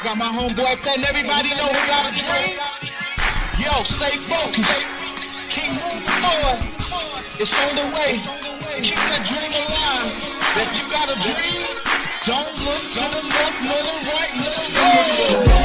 I got my homeboy letting everybody know who got a dream. Yo, stay focused. Keep moving forward. It's on the way. Keep that dream alive. If you got a dream, don't look to the left, nor the right. Let's go.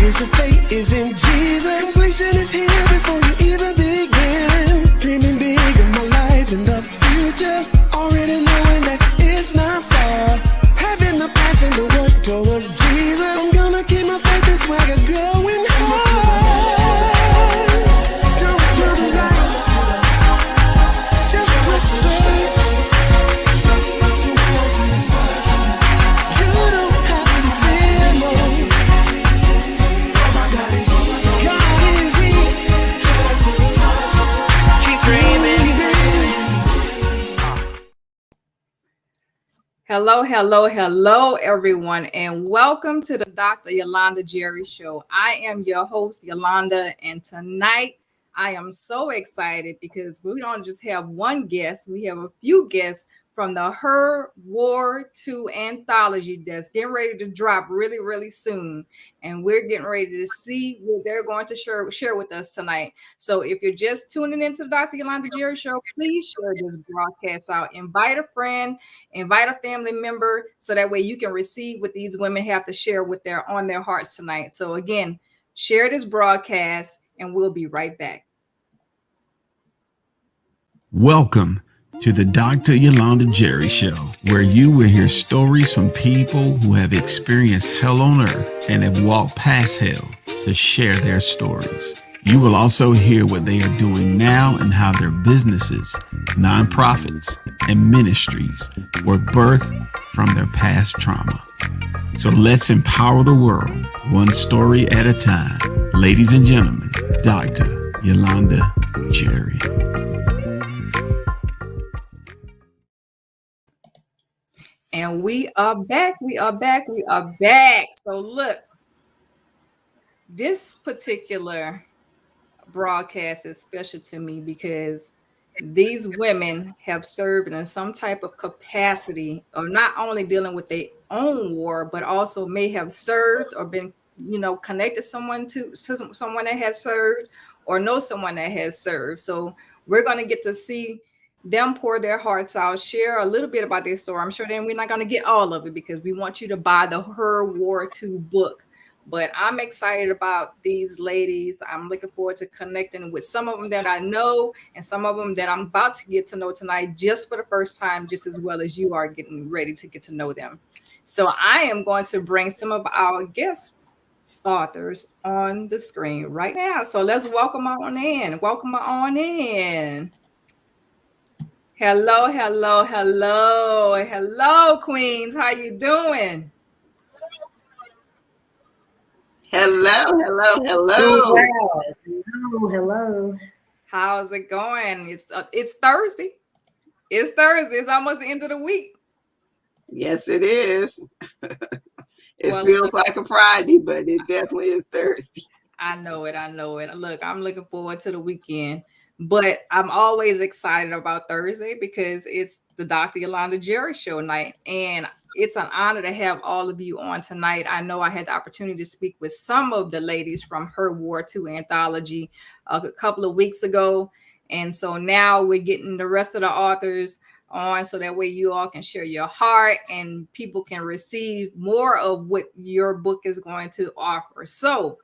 Your fate is in Jesus. Completion is here before you even begin. Dreaming big of my life in the future. Already knowing that it's not far. Having the passion to work towards Jesus. I'm gonna keep my faith and swagger going hard. Don't turn back. Just look straight. You don't have to fear more. Hello, everyone, and welcome to the Dr. Yolanda Jerry Show. I am your host, Yolanda, and tonight I am so excited because we don't just have one guest, we have a few guests from the R.E.A.L anthology that's getting ready to drop really, really soon. And we're getting ready to see what they're going to share with us tonight. So if you're just tuning into the Dr. Yolanda Jerry Show, please share this broadcast out. Invite a friend, invite a family member, so that way you can receive what these women have to share with on their hearts tonight. So again, share this broadcast and we'll be right back. Welcome to the Dr. Yolanda Jerry Show, where you will hear stories from people who have experienced hell on earth and have walked past hell to share their stories. You will also hear what they are doing now and how their businesses, nonprofits, and ministries were birthed from their past trauma. So let's empower the world, one story at a time. Ladies and gentlemen, Dr. Yolanda Jerry. And we are back. So look, this particular broadcast is special to me because these women have served in some type of capacity of not only dealing with their own war, but also may have served or been, connected someone to someone that has served or know someone that has served. So we're going to get to see them pour their hearts out, share a little bit about their story. I'm sure then we're not going to get all of it because we want you to buy the R.E.A.L book. But I'm excited about these ladies. I'm looking forward to connecting with some of them that I know and some of them that I'm about to get to know tonight just for the first time, just as well as you are getting ready to get to know them. So I am going to bring some of our guest authors on the screen right now. So let's welcome on in. Hello, queens. How you doing? Hello. How's it going? It's Thursday. It's almost the end of the week. Yes, it is. It feels like a Friday, but it definitely is Thursday. I know it. Look, I'm looking forward to the weekend, but I'm always excited about Thursday because it's the Dr. Yolanda Jerry Show night, and it's an honor to have all of you on tonight. I know I had the opportunity to speak with some of the ladies from R.E.A.L anthology a couple of weeks ago, and so now we're getting the rest of the authors on so that way you all can share your heart and people can receive more of what your book is going to offer. So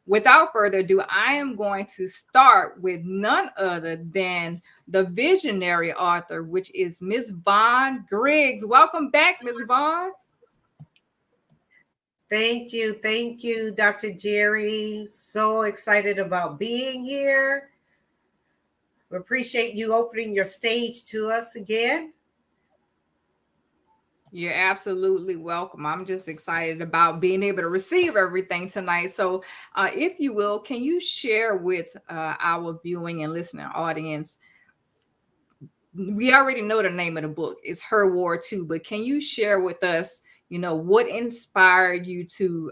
without further ado, I am going to start with none other than the visionary author, which is Miss Von Griggs. Welcome back, Miss Von. Thank you, Dr. Jerry. So excited about being here. We appreciate you opening your stage to us again. You're absolutely welcome. I'm just excited about being able to receive everything tonight. So, if you will, can you share with our viewing and listening audience? We already know the name of the book. It's Her War Too, but can you share with us, what inspired you to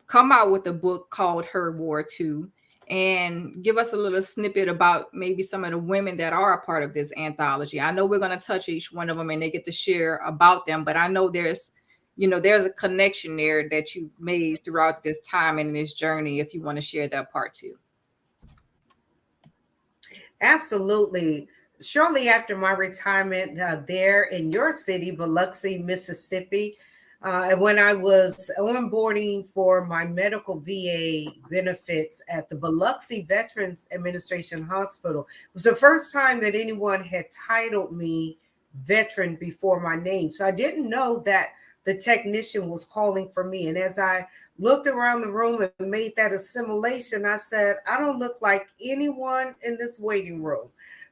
come out with a book called Her War Too, and give us a little snippet about maybe some of the women that are a part of this anthology? I know we're going to touch each one of them and they get to share about them, but I know there's a connection there that you've made throughout this time and this journey, if you want to share that part too. Absolutely. Shortly after my retirement there in your city, Biloxi, Mississippi, and when I was onboarding for my medical VA benefits at the Biloxi Veterans Administration Hospital, it was the first time that anyone had titled me veteran before my name. So I didn't know that the technician was calling for me. And as I looked around the room and made that assimilation, I said, I don't look like anyone in this waiting room.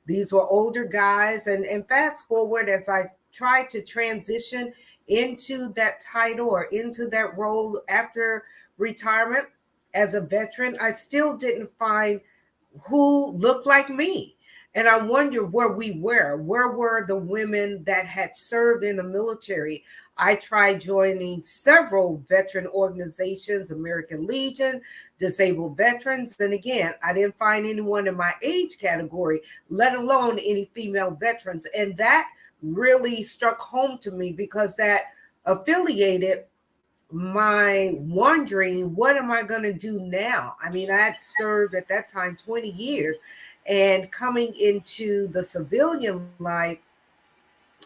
These were older guys. And fast forward, as I tried to transition into that title or into that role after retirement as a veteran, I still didn't find who looked like me. And I wonder where we were. Where were the women that had served in the military? I tried joining several veteran organizations, American Legion, Disabled Veterans. And again, I didn't find anyone in my age category, let alone any female veterans. And that really struck home to me because that affiliated my wondering, what am I going to do now? I mean, I had served at that time 20 years, and coming into the civilian life,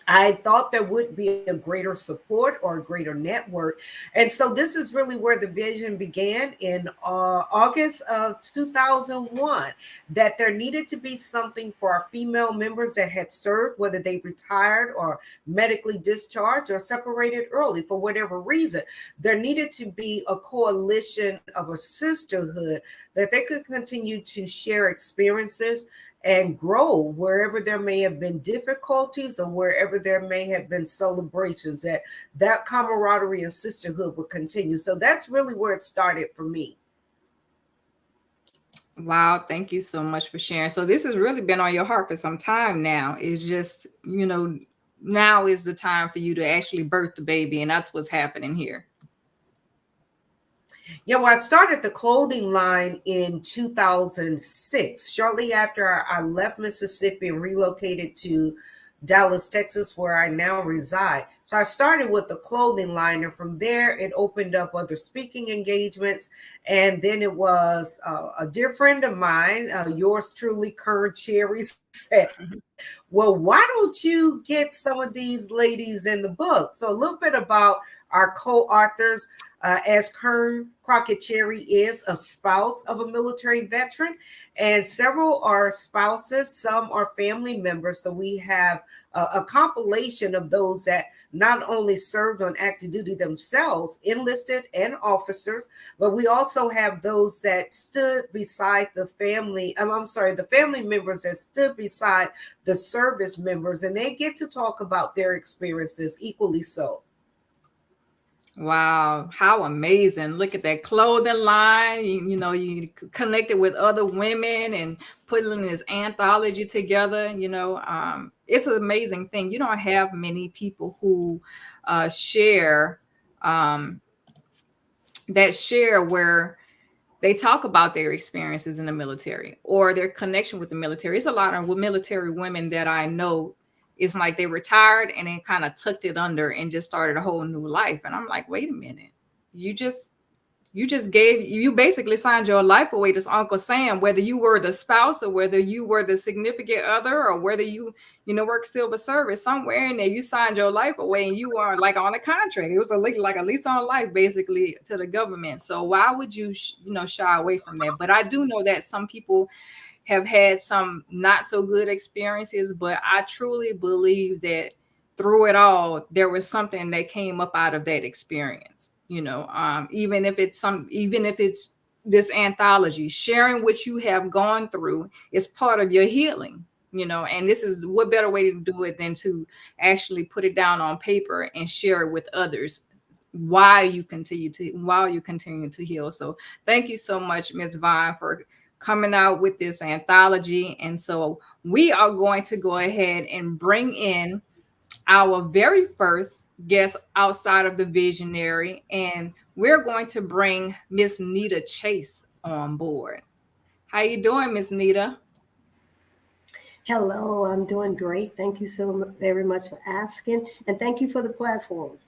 I thought there would be a greater support or a greater network. And so this is really where the vision began in August of 2001, that there needed to be something for our female members that had served, whether they retired or medically discharged or separated early for whatever reason. There needed to be a coalition of a sisterhood that they could continue to share experiences and grow wherever there may have been difficulties or wherever there may have been celebrations, that camaraderie and sisterhood would continue. So that's really where it started for me. Wow, thank you so much for sharing. So this has really been on your heart for some time now. It's just, now is the time for you to actually birth the baby, and that's what's happening here. Yeah, well, I started the clothing line in 2006, shortly after I left Mississippi and relocated to Dallas, Texas, where I now reside. So I started with the clothing line, and from there, it opened up other speaking engagements. And then it was a dear friend of mine, yours truly, Kern Cherry, said, well, why don't you get some of these ladies in the book? So a little bit about our co-authors. As Kern Crockett Cherry is a spouse of a military veteran, and several are spouses, some are family members. So we have a compilation of those that not only served on active duty themselves, enlisted and officers, but we also have those that stood beside the family. The family members that stood beside the service members, and they get to talk about their experiences equally so. Wow, how amazing. Look at that clothing line. You connected with other women and putting this anthology together. It's an amazing thing. You don't have many people who share where they talk about their experiences in the military or their connection with the military. It's a lot of military women that I know. It's like they retired and then kind of tucked it under and just started a whole new life. And I'm like, wait a minute, you basically signed your life away to Uncle Sam, whether you were the spouse or whether you were the significant other or whether you work civil service, somewhere in there you signed your life away and you are like on a contract. It was like a lease on life basically to the government. So why would you shy away from that? But I do know that some people have had some not so good experiences, but I truly believe that through it all, there was something that came up out of that experience. Even if it's this anthology, sharing what you have gone through is part of your healing. and this is what better way to do it than to actually put it down on paper and share it with others while you continue to heal. So thank you so much, Ms. Vaughn, for coming out with this anthology. And so we are going to go ahead and bring in our very first guest outside of the Visionary, and we're going to bring Miss Nita Chase on board. How you doing, Miss Nita? Hello, I'm doing great. Thank you so very much for asking, and thank you for the platform.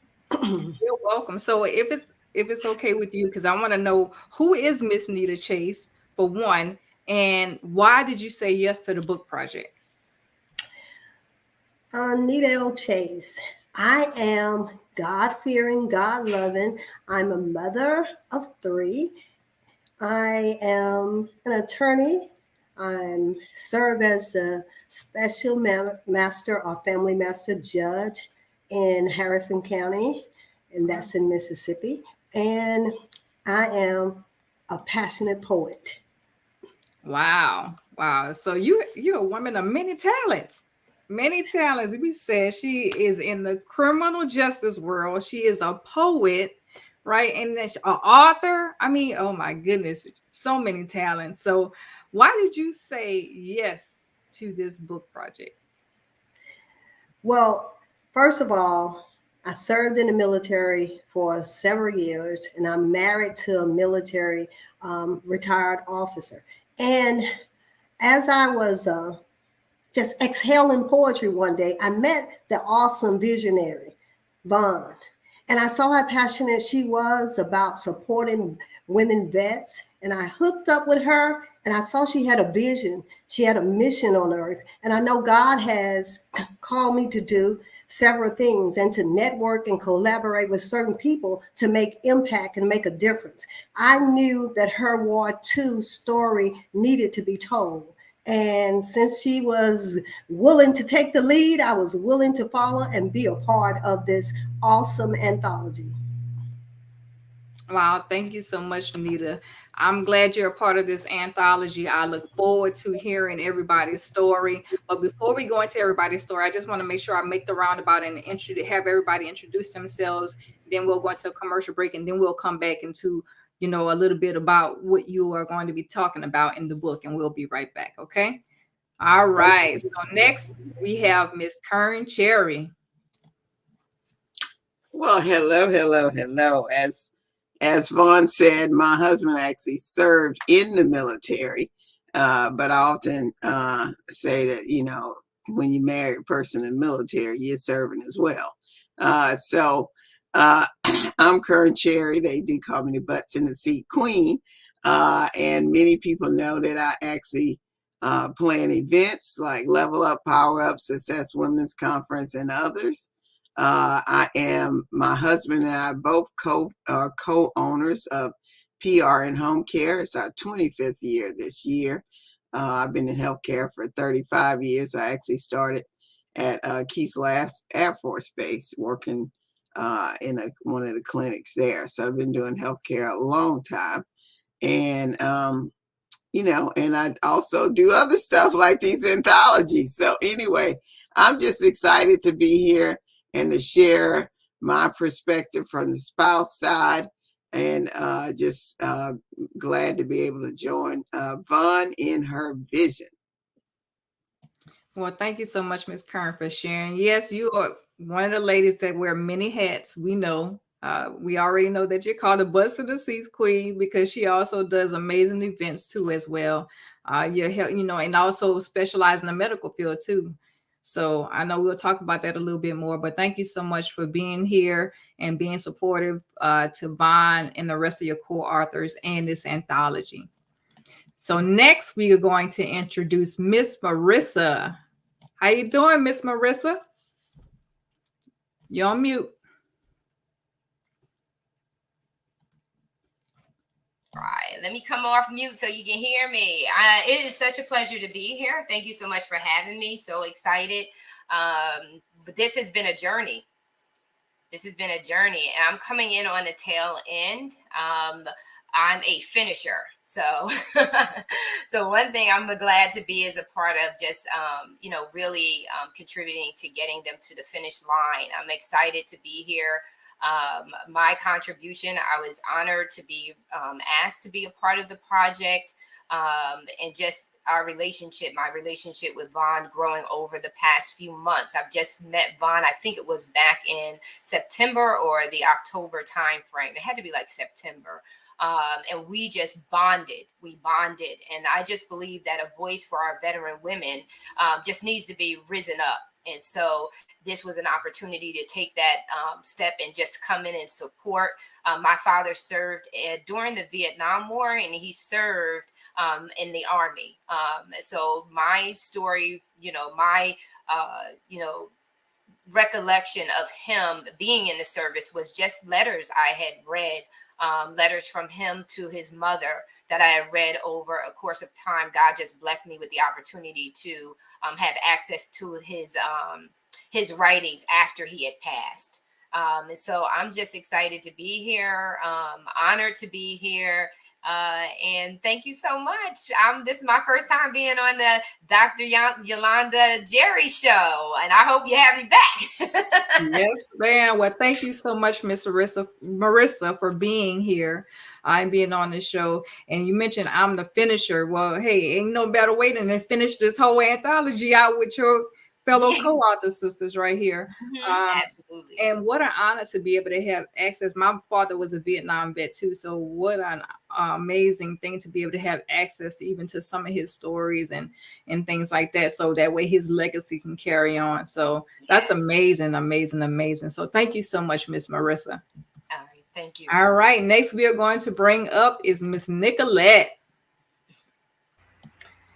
You're welcome. So if it's okay with you, because I want to know, who is Miss Nita Chase for one, and why did you say yes to the book project? R.E.A.L Chase. I am God-fearing, God-loving. I'm a mother of 3. I am an attorney. I serve as a special master or family master judge in Harrison County, and that's in Mississippi. And I am a passionate poet. Wow. So you're a woman of many talents. Many talents. We said she is in the criminal justice world. She is a poet, right? And then an author. I mean, oh my goodness, so many talents. So why did you say yes to this book project? Well, first of all, I served in the military for several years, and I'm married to a military retired officer. And as I was just exhaling poetry one day, I met the awesome visionary, Vaughn. And I saw how passionate she was about supporting women vets. And I hooked up with her, and I saw she had a vision. She had a mission on earth. And I know God has called me to do several things and to network and collaborate with certain people to make impact and make a difference. I knew that her War II story needed to be told. And since she was willing to take the lead, I was willing to follow and be a part of this awesome anthology. Wow, thank you so much, Nita. I'm glad you're a part of this anthology. I look forward to hearing everybody's story. But before we go into everybody's story, I just want to make sure I make the roundabout and have everybody introduce themselves. Then we'll go into a commercial break, and then we'll come back into, a little bit about what you are going to be talking about in the book, and we'll be right back. Okay. All right. So next we have Miss Kern Cherry. Well, hello. As Vaughn said, my husband actually served in the military, but I often say that, when you marry a person in the military, you're serving as well. So I'm Kern Cherry. They do call me the Butts in the Seat Queen. And many people know that I actually plan events like Level Up, Power Up, Success Women's Conference, and others. My husband and I both co-owners of PR and Home Care. It's our 25th year this year. I've been in healthcare for 35 years. I actually started at Keesler Air Force Base, working in one of the clinics there. So I've been doing healthcare a long time. And, and I also do other stuff like these anthologies. So anyway, I'm just excited to be here and to share my perspective from the spouse side, and just glad to be able to join Vaughn in her vision. Well, thank you so much, Ms. Kern, for sharing. Yes, you are one of the ladies that wear many hats. We know. We already know that you're called the Butts of the Seats Queen, because she also does amazing events too as well. And also specialize in the medical field too. So I know we'll talk about that a little bit more, but thank you so much for being here and being supportive to Vaughn and the rest of your co-authors and this anthology. So next we are going to introduce Miss Marissa. How you doing, Miss Marissa? You're on mute. Right. Let me come off mute so you can hear me. It is such a pleasure to be here. Thank you so much for having me. So excited. But this has been a journey. And I'm coming in on the tail end. I'm a finisher. So, so one thing I'm glad to be is a part of just, really contributing to getting them to the finish line. I'm excited to be here. My contribution, I was honored to be asked to be a part of the project. And just my relationship with Vaughn growing over the past few months. I've just met Vaughn, I think it was back in September or the October time frame. It had to be like September. And we just bonded. We bonded. And I just believe that a voice for our veteran women just needs to be risen up. And so this was an opportunity to take that step and just come in and support. My father served during the Vietnam War, and he served in the Army. So my story, recollection of him being in the service was just letters I had read, letters from him to his mother that I had read over a course of time. God just blessed me with the opportunity to have access to his writings after he had passed. And so I'm just excited to be here, honored to be here. And thank you so much. This is my first time being on the Dr. Yolanda Jerry Show, and I hope you have me back. Yes, ma'am. Well, thank you so much, Miss Marissa, for being here and being on the show. And you mentioned I'm the finisher. Well, hey, ain't no better way than to finish this whole anthology out with your fellow co-author sisters right here. Absolutely. And what an honor to be able to have access. My father was a Vietnam vet too, so what an amazing thing to be able to have access to even to some of his stories and things like that, so that way his legacy can carry on. So that's amazing, amazing, amazing. So thank you so much, Miss Marissa. All right, thank you. All right, next we are going to bring up is Miss Nicolette.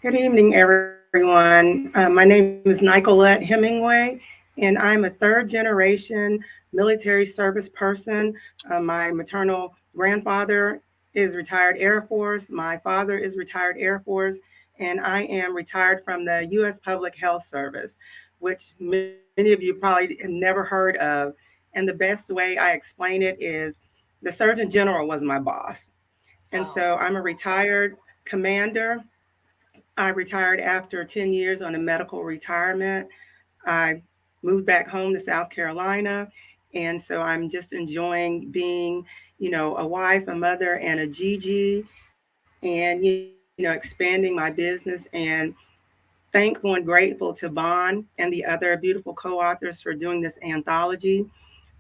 Good evening, everyone. My name is Nicolette Hemingway, and I'm a third generation military service person. My maternal grandfather is retired Air Force. My father is retired Air Force, and I am retired from the U.S. Public Health Service, which many of you probably have never heard of. And the best way I explain it is the Surgeon General was my boss. And so I'm a retired commander. I retired after 10 years on a medical retirement. I moved back home to South Carolina. And so I'm just enjoying being, a wife, a mother, and a Gigi, and, expanding my business, and thankful and grateful to Vaughn and the other beautiful co-authors for doing this anthology.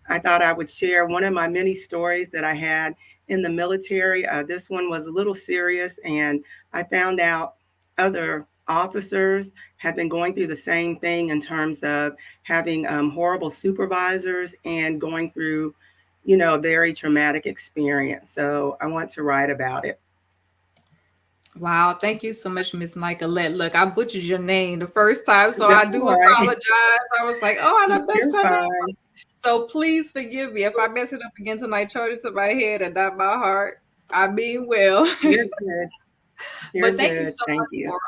I thought I would share one of my many stories that I had in the military. This one was a little serious, and I found out other officers have been going through the same thing in terms of having horrible supervisors and going through, a very traumatic experience. So I want to write about it. Wow, thank you so much, Miss Nicolette. Look, I butchered your name the first time, so That's I do right. apologize. I was like, oh, I done messed You're her name fine. up. So please forgive me if I mess it up again tonight. Charge it to my head and not my heart. I mean well. You're good. You're But thank you good. so Thank much you. for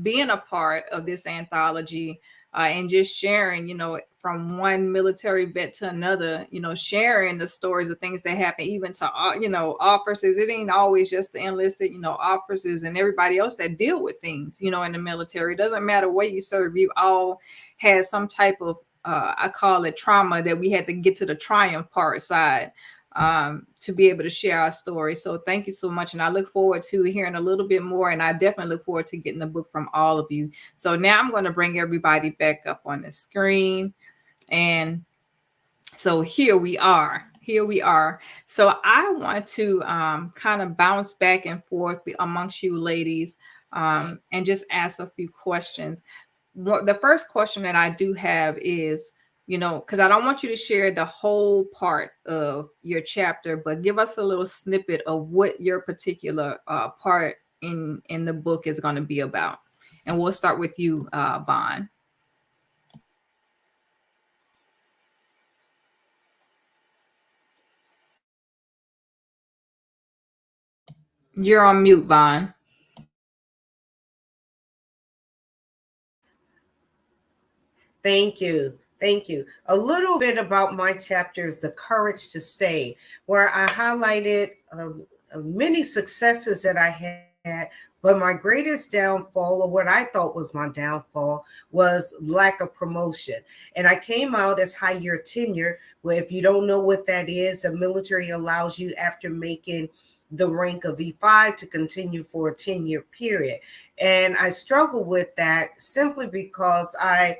being a part of this anthology and just sharing, from one military vet to another, sharing the stories of things that happen, even to, officers. It ain't always just the enlisted, officers and everybody else that deal with things, in the military. It doesn't matter where you serve. You all had some type of, I call it trauma, that we had to get to the triumph part side to be able to share our story. So thank you so much. And I look forward to hearing a little bit more. And I definitely look forward to getting the book from all of you. So now I'm going to bring everybody back up on the screen. And so here we are. Here we are. So I want to kind of bounce back and forth amongst you ladies and just ask a few questions. The first question that I do have is, because I don't want you to share the whole part of your chapter, but give us a little snippet of what your particular part in the book is going to be about. And we'll start with you, Vaughn. You're on mute, Vaughn. Thank you. Thank you. A little bit about my chapter is The Courage to Stay, where I highlighted many successes that I had, but my greatest downfall, or what I thought was my downfall, was lack of promotion. And I came out as high year tenure, where if you don't know what that is, the military allows you, after making the rank of E5, to continue for a 10-year period. And I struggled with that simply because I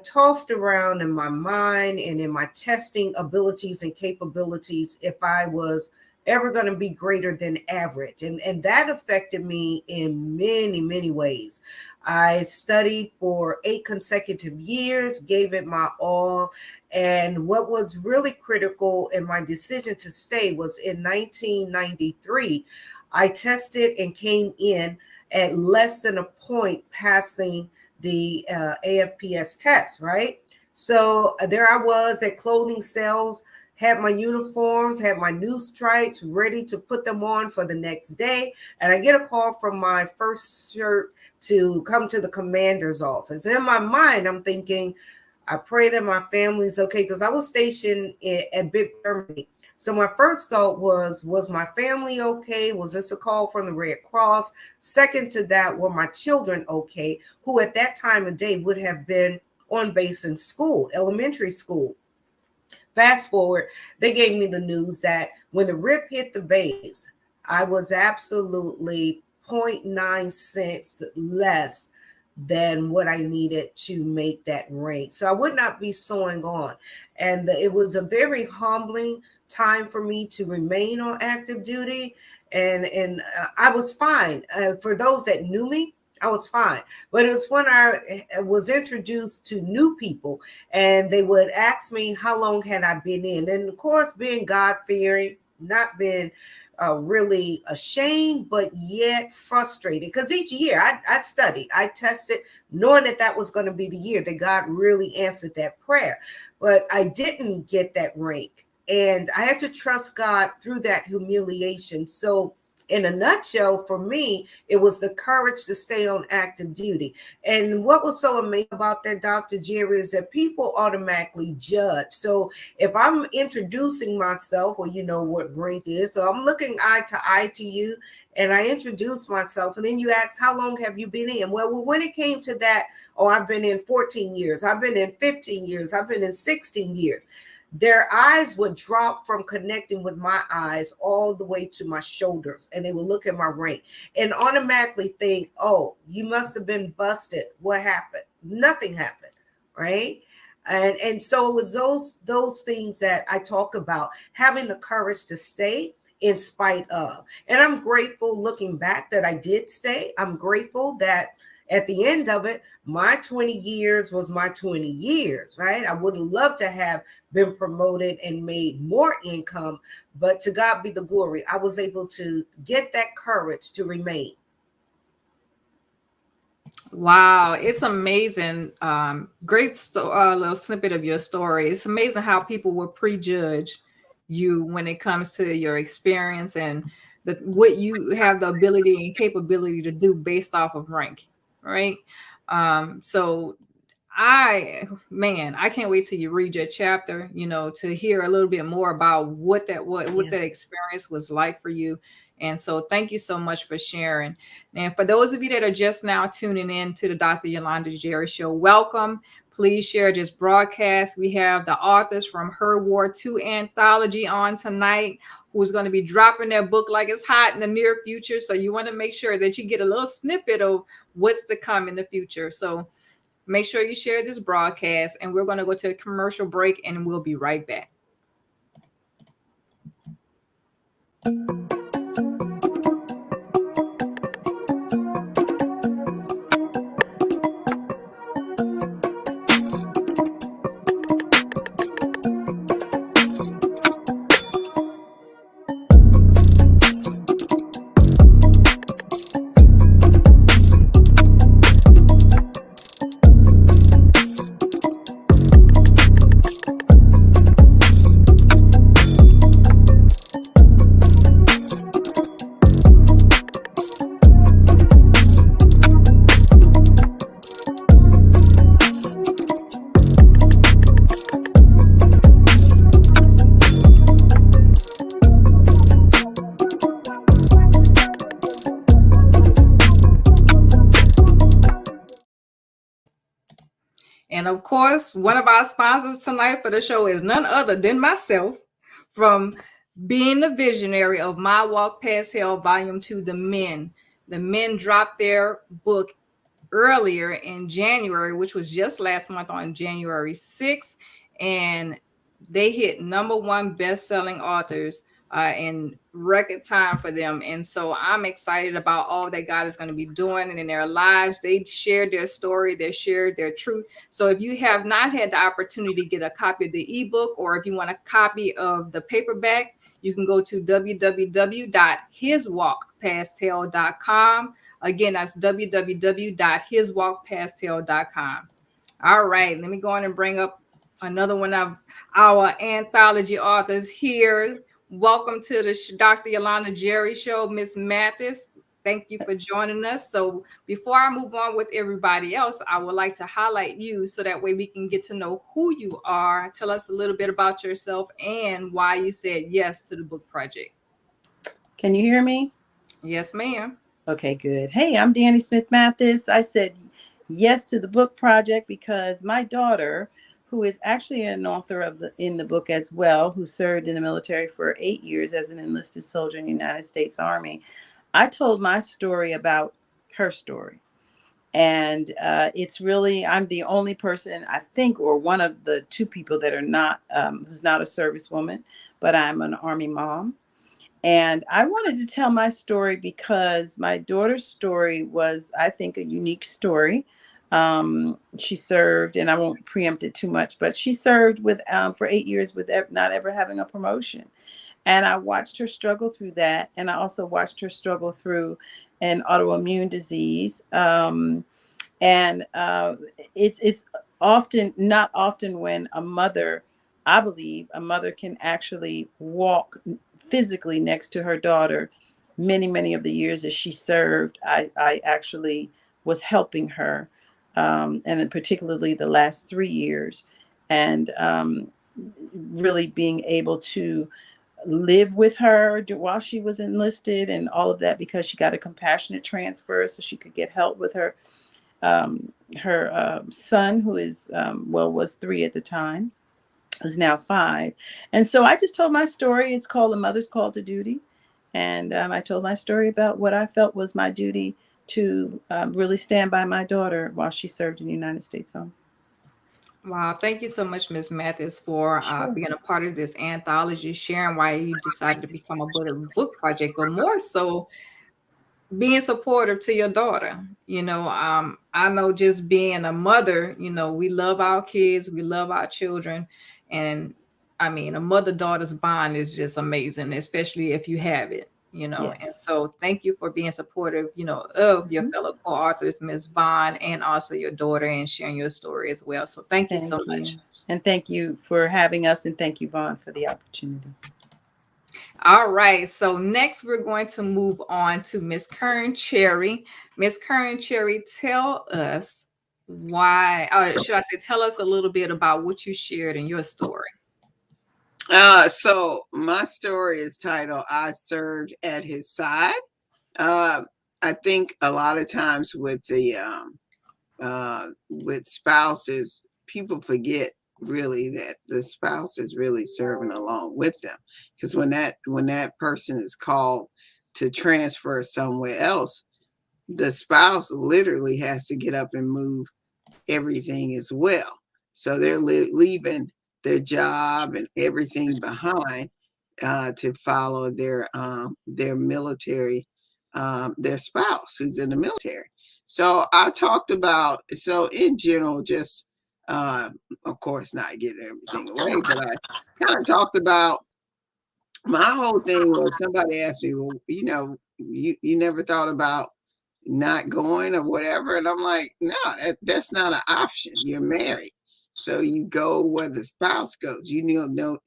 tossed around in my mind and in my testing abilities and capabilities if I was ever going to be greater than average. And that affected me in many, many ways. I studied for 8 consecutive years, gave it my all. And what was really critical in my decision to stay was in 1993, I tested and came in at less than a point passing the AFPS test, right? So there I was at clothing sales, had my uniforms, had my new stripes, ready to put them on for the next day. And I get a call from my first shirt to come to the commander's office. In my mind, I'm thinking, I pray that my family's okay, because I was stationed at Bib, Germany. So my first thought was my family okay? Was this a call from the Red Cross? Second to that, were my children okay, who at that time of day would have been on base in school, elementary school. Fast forward, they gave me the news that when the rip hit the base, I was absolutely 0.9 cents less than what I needed to make that rank. So I would not be sewing on. And it was a very humbling time for me to remain on active duty. And I was fine. For those that knew me, I was fine. But it was when I was introduced to new people and they would ask me how long had I been in. And of course, being God-fearing, not being really ashamed, but yet frustrated. Because each year I studied, I tested, knowing that that was going to be the year that God really answered that prayer. But I didn't get that rank. And I had to trust God through that humiliation. So in a nutshell, for me, it was the courage to stay on active duty. And what was so amazing about that, Dr. Jerry, is that people automatically judge. So if I'm introducing myself, well, you know what rank is. So I'm looking eye to eye to you and I introduce myself. And then you ask, how long have you been in? Well, when it came to that, oh, I've been in 14 years. I've been in 15 years. I've been in 16 years. Their eyes would drop from connecting with my eyes all the way to my shoulders. And they would look at my rank and automatically think, oh, you must have been busted. What happened? Nothing happened, right? And so it was those things that I talk about, having the courage to stay in spite of. And I'm grateful looking back that I did stay. I'm grateful that at the end of it, my 20 years was my 20 years, right? I would have loved to have been promoted and made more income, but to God be the glory. I was able to get that courage to remain. Wow, it's amazing. Great little snippet of your story. It's amazing how people will prejudge you when it comes to your experience and what you have the ability and capability to do based off of rank, right? So I can't wait till you read your chapter, to hear a little bit more about what that experience was like for you. And so thank you so much for sharing. And for those of you that are just now tuning in to the Dr. Yolanda Jerry Show, welcome. Please share this broadcast. We have the authors from Her War II anthology on tonight, who's going to be dropping their book like it's hot in the near future. So you want to make sure that you get a little snippet of what's to come in the future. So make sure you share this broadcast, and we're going to go to a commercial break and we'll be right back. And of course, one of our sponsors tonight for the show is none other than myself, from being the visionary of My Walk Past Hell Volume 2, The Men. The Men dropped their book earlier in January, which was just last month on January 6th. And they hit #1 best-selling authors in record time for them. And so I'm excited about all that God is going to be doing in their lives. They shared their story, they shared their truth. So if you have not had the opportunity to get a copy of the ebook, or if you want a copy of the paperback, you can go to www.hiswalkpasthell.com. Again, that's www.hiswalkpasthell.com. All right, let me go on and bring up another one of our anthology authors here. Welcome to the Dr. Yolanda Jerry Show, Miss Mathis. Thank you for joining us. So before I move on with everybody else, I would like to highlight you so that way we can get to know who you are. Tell us a little bit about yourself and why you said yes to the book project. Can you hear me? Yes, ma'am. Okay, good. Hey, I'm Danny Smith Mathis. I said yes to the book project because my daughter, who is actually an author in the book as well, who served in the military for 8 years as an enlisted soldier in the United States Army, I told my story about her story. And it's really, I'm the only person, I think, or one of the two people that are not, who's not a servicewoman, but I'm an Army mom. And I wanted to tell my story because my daughter's story was, I think, a unique story. She served, and I won't preempt it too much, but she served with for 8 years with not ever having a promotion. And I watched her struggle through that. And I also watched her struggle through an autoimmune disease. And it's often, not often, when a mother, I believe, a mother can actually walk physically next to her daughter. Many of the years that she served, I actually was helping her, and particularly the last 3 years, and really being able to live with her while she was enlisted and all of that, because she got a compassionate transfer so she could get help with her son, who is was 3 at the time, who's now 5. And so I just told my story. It's called A Mother's Call to Duty. And I told my story about what I felt was my duty to really stand by my daughter while she served in the United States Army. Wow, thank you so much, Ms. Mathis, for being a part of this anthology, sharing why you decided to become a book project, but more so being supportive to your daughter. I know, just being a mother, we love our kids, we love our children, and I mean, a mother-daughter's bond is just amazing, especially if you have it. And Yes. so thank you for being supportive, of your fellow co-authors, Ms. Vaughn, and also your daughter, and sharing your story as well. So thank you so much. And thank you for having us, and thank you, Vaughn, for the opportunity. All right. So next we're going to move on to Miss Kern Cherry. Miss Kern Cherry, tell us why, should I say, tell us a little bit about what you shared in your story. So my story is titled "I Served at His Side." I think a lot of times with spouses, people forget really that the spouse is really serving along with them, because when that person is called to transfer somewhere else, the spouse literally has to get up and move everything as well. So they're leaving their job and everything behind to follow their military, their spouse who's in the military. So I talked about, so in general, just of course not giving everything away, but I kind of talked about, my whole thing was, somebody asked me, well, you never thought about not going or whatever. And I'm like, no, that's not an option. You're married. So you go where the spouse goes. You know,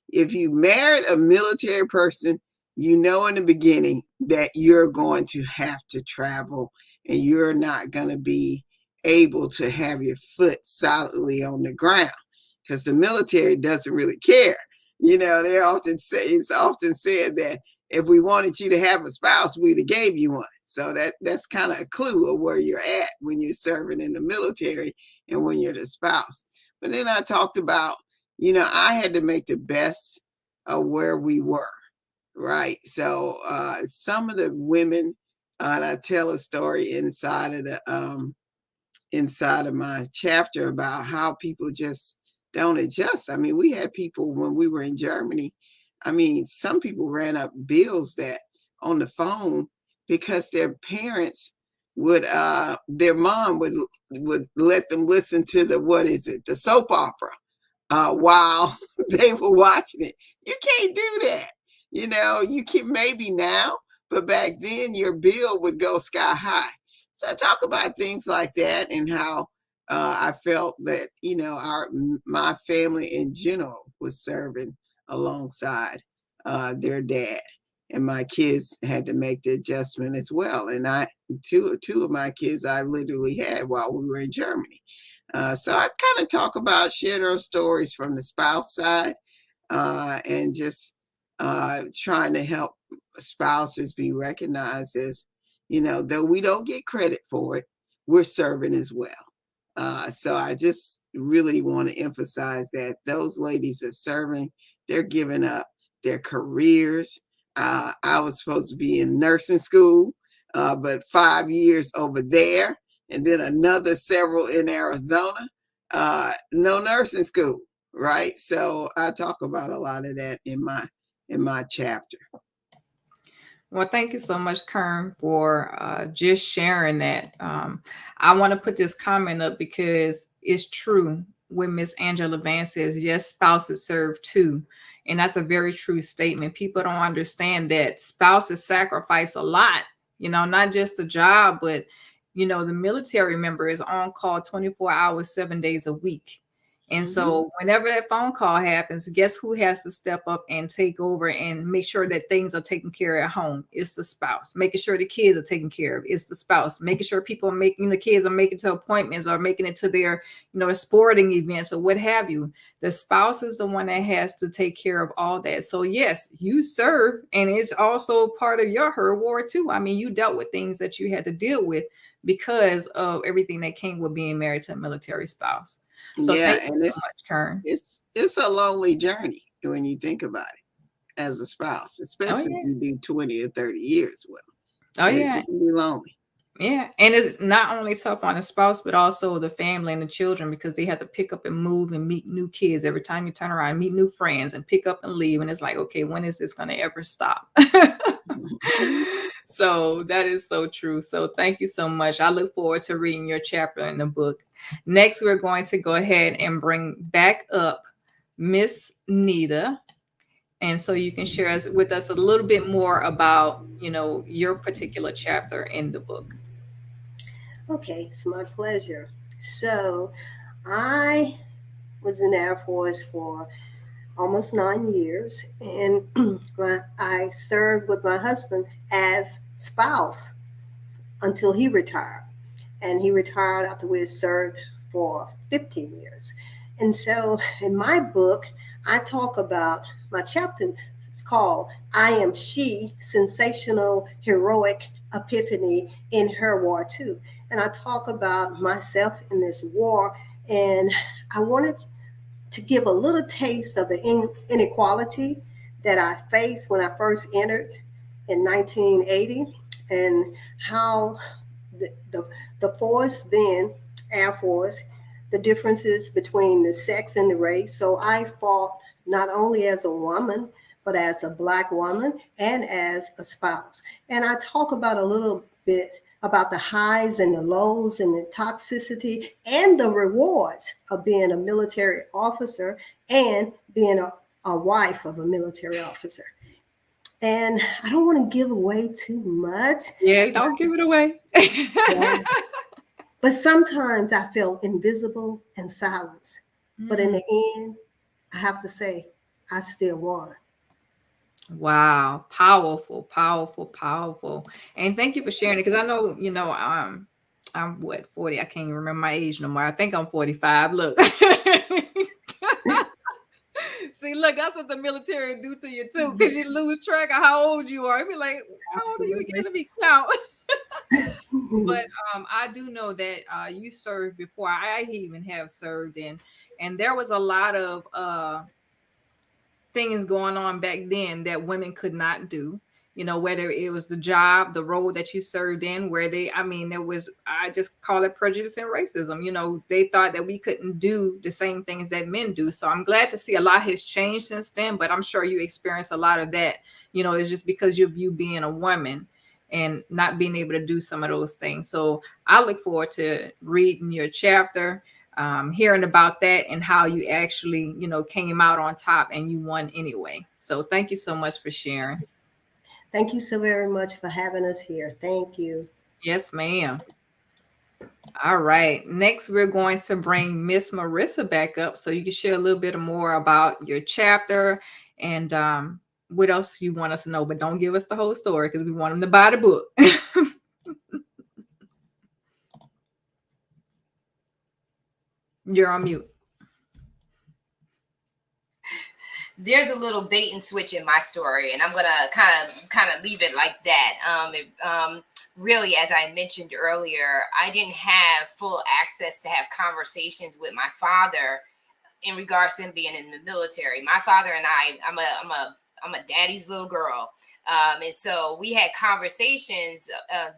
if you married a military person, in the beginning that you're going to have to travel, and you're not going to be able to have your foot solidly on the ground, because the military doesn't really care. They often say, it's often said that if we wanted you to have a spouse, we'd have gave you one. So that's kind of a clue of where you're at when you're serving in the military, and when you're the spouse. But then I talked about, I had to make the best of where we were, right? So some of the women, and I tell a story inside of my chapter about how people just don't adjust. I mean, we had people when we were in Germany. I mean, some people ran up bills that on the phone because their parents would their mom would let them listen to the soap opera while they were watching it. You can't do that. You can maybe now, but back then your bill would go sky high. So I talk about things like that and how I felt that, my family in general was serving alongside their dad. And my kids had to make the adjustment as well. And two of my kids I literally had while we were in Germany. So I kind of share those stories from the spouse side and just trying to help spouses be recognized as, though we don't get credit for it, we're serving as well. So I just really want to emphasize that those ladies are serving, they're giving up their careers. I was supposed to be in nursing school, but 5 years over there, and then another several in Arizona, no nursing school, right? So I talk about a lot of that in my chapter. Well, thank you so much, Kern, for just sharing that. I want to put this comment up because it's true when Miss Angela Vance says, yes, spouses serve too. And that's a very true statement. People don't understand that spouses sacrifice a lot, not just a job, but, the military member is on call 24 hours, 7 days a week. And so whenever that phone call happens, guess who has to step up and take over and make sure that things are taken care of at home? It's the spouse. Making sure the kids are taken care of. It's the spouse. Making sure people are the kids are making to appointments or making it to their, sporting events or what have you. The spouse is the one that has to take care of all that. So yes, you serve, and it's also part of your her war too. I mean, you dealt with things that you had to deal with because of everything that came with being married to a military spouse. So yeah, thank you so much, Kern. It's a lonely journey when you think about it as a spouse, especially if you do 20 or 30 years with them. It can be lonely. Yeah, and it's not only tough on the spouse, but also the family and the children, because they have to pick up and move and meet new kids every time you turn around, meet new friends and pick up and leave. And it's like, okay, when is this going to ever stop? So that is so true. So thank you so much. I look forward to reading your chapter in the book. Next, we're going to go ahead and bring back up Miss Nita. And so you can share with us a little bit more about, your particular chapter in the book. Okay, it's my pleasure. So I was in the Air Force for almost 9 years, and I served with my husband as spouse until he retired. And he retired after we had served for 15 years. And so in my book, I talk about my chapter. It's called I Am She, Sensational Heroic Epiphany in Her War Too. And I talk about myself in this war. And I wanted to give a little taste of the inequality that I faced when I first entered in 1980, and how the force then, Air Force, the differences between the sex and the race. So I fought not only as a woman, but as a Black woman and as a spouse. And I talk about a little bit about the highs and the lows and the toxicity and the rewards of being a military officer and being a wife of a military officer. And I don't want to give away too much. Yeah, don't give it away. Yeah. But sometimes I feel invisible and silenced. But in the end, I have to say, I still won. Wow. Powerful, powerful, powerful. And thank you for sharing it. Because I know, I'm what, 40? I can't even remember my age no more. I think I'm 45. Look. See, look, that's what the military do to you too, because you lose track of how old you are. You'd be like, how old are you? You're gonna be out. But I do know that you served before I even have served in, and there was a lot of things going on back then that women could not do. You know, whether it was the job, the role that you served in, where they, I mean, there was, I just call it prejudice and racism. You know, they thought that we couldn't do the same things that men do. So I'm glad to see a lot has changed since then, but I'm sure you experienced a lot of that. You know, it's just because of you being a woman and not being able to do some of those things. So I look forward to reading your chapter, hearing about that and how you actually, you know, came out on top and you won anyway. So thank you so much for sharing. Thank you so very much for having us here. Thank you. Yes, ma'am. All right. Next, we're going to bring Miss Marissa back up so you can share a little bit more about your chapter and what else you want us to know. But don't give us the whole story because we want them to buy the book. You're on mute. There's a little bait and switch in my story, and I'm gonna kind of leave it like that. Really, as I mentioned earlier, I didn't have full access to have conversations with my father in regards to him being in the military. My father and I'm a daddy's little girl. And so we had conversations,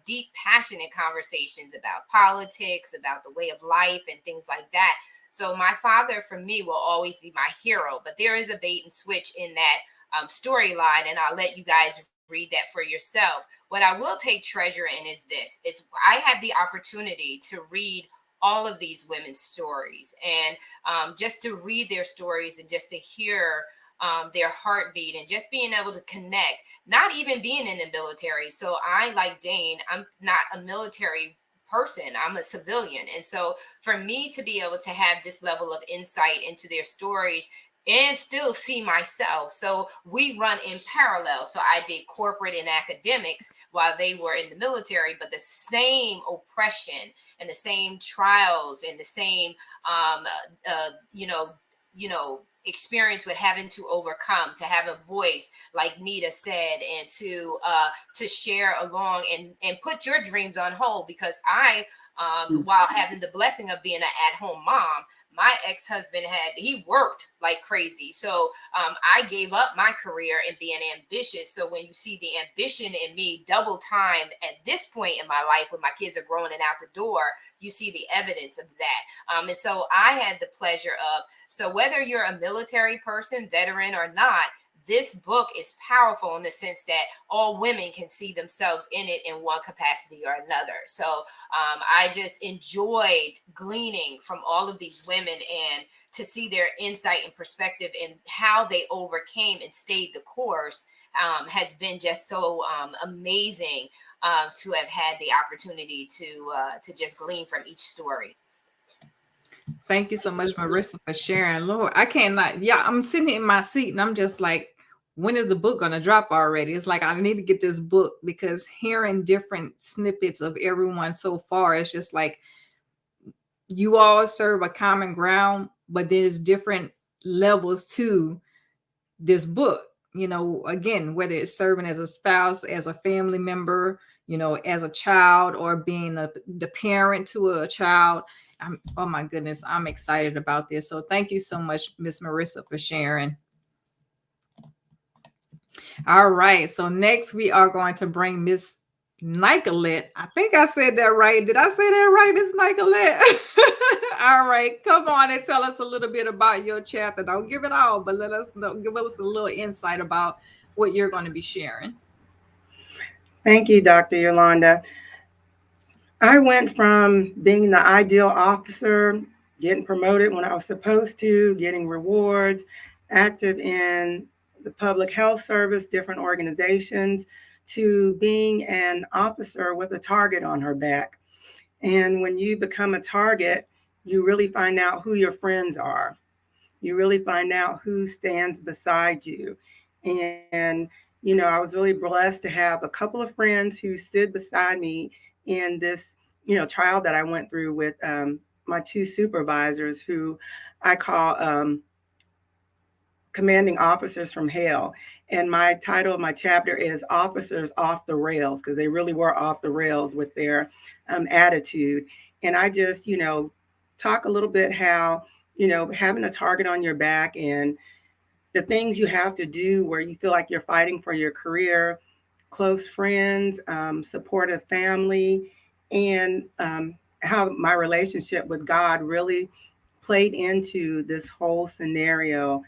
deep, passionate conversations about politics, about the way of life and things like that. So my father, for me, will always be my hero. But there is a bait and switch in that storyline, and I'll let you guys read that for yourself. What I will take treasure in is this: is I had the opportunity to read all of these women's stories, and just to read their stories and just to hear their heartbeat and just being able to connect, not even being in the military. So I, like Dane, I'm not a military person, I'm a civilian. And so for me to be able to have this level of insight into their stories and still see myself. So we run in parallel. So I did corporate and academics while they were in the military, but the same oppression and the same trials and the same, you know, experience with having to overcome, to have a voice, like Nita said, and to share along and put your dreams on hold. Because I, while having the blessing of being an at-home mom, my ex-husband he worked like crazy. So I gave up my career and being ambitious. So when you see the ambition in me double time at this point in my life, when my kids are growing and out the door, you see the evidence of that. And so I had the pleasure of, so whether you're a military person, veteran or not, this book is powerful in the sense that all women can see themselves in it in one capacity or another. So I just enjoyed gleaning from all of these women and to see their insight and perspective and how they overcame and stayed the course has been just so amazing to have had the opportunity to just glean from each story. Thank you so much, Marissa, for sharing. Lord, I cannot. Yeah, I'm sitting in my seat and I'm just like, when is the book going to drop already? It's like, I need to get this book because hearing different snippets of everyone so far, it's just like you all serve a common ground, but there's different levels to this book. You know, again, whether it's serving as a spouse, as a family member, you know, as a child, or being the parent to a child. Oh my goodness, I'm excited about this. So thank you so much, Miss Marissa, for sharing. All right. So next we are going to bring Miss Nicolette. I think I said that right. Did I say that right, Miss Nicolette? All right. Come on and tell us a little bit about your chapter. Don't give it all, but let us know, give us a little insight about what you're going to be sharing. Thank you, Dr. Yolanda. I went from being the ideal officer, getting promoted when I was supposed to, getting rewards, active in the public health service, different organizations, to being an officer with a target on her back. And when you become a target, you really find out who your friends are. You really find out who stands beside you. And, you know, I was really blessed to have a couple of friends who stood beside me in this, you know, trial that I went through with my two supervisors, who I call commanding officers from hell. And my title of my chapter is Officers Off the Rails, because they really were off the rails with their attitude. And I just, talk a little bit how, having a target on your back and the things you have to do where you feel like you're fighting for your career, close friends, supportive family, and how my relationship with God really played into this whole scenario.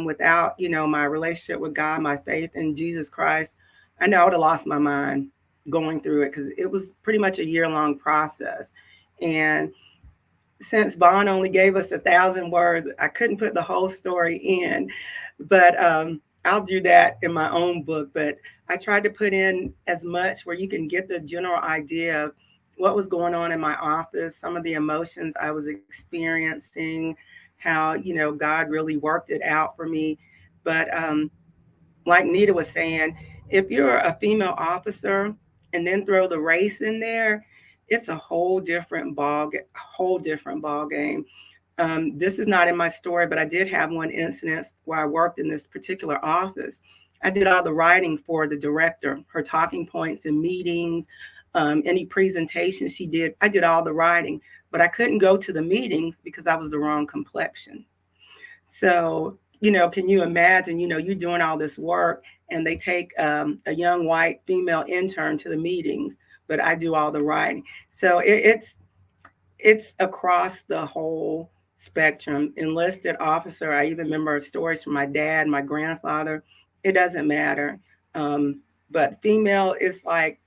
Without, my relationship with God, my faith in Jesus Christ, I know I would have lost my mind going through it, because it was pretty much a year-long process. And since Vaughn only gave us 1,000 words, I couldn't put the whole story in, but I'll do that in my own book. But I tried to put in as much where you can get the general idea of what was going on in my office, some of the emotions I was experiencing, how, God really worked it out for me. But like Nita was saying, if you're a female officer and then throw the race in there, it's a whole different ball game. This is not in my story, but I did have one incident where I worked in this particular office. I did all the writing for the director, her talking points in meetings, any presentations she did. I did all the writing, but I couldn't go to the meetings because I was the wrong complexion. So, can you imagine, you're doing all this work and they take a young white female intern to the meetings, but I do all the writing. So it's across the whole spectrum. Enlisted officer, I even remember stories from my dad, my grandfather. It doesn't matter. But female is like,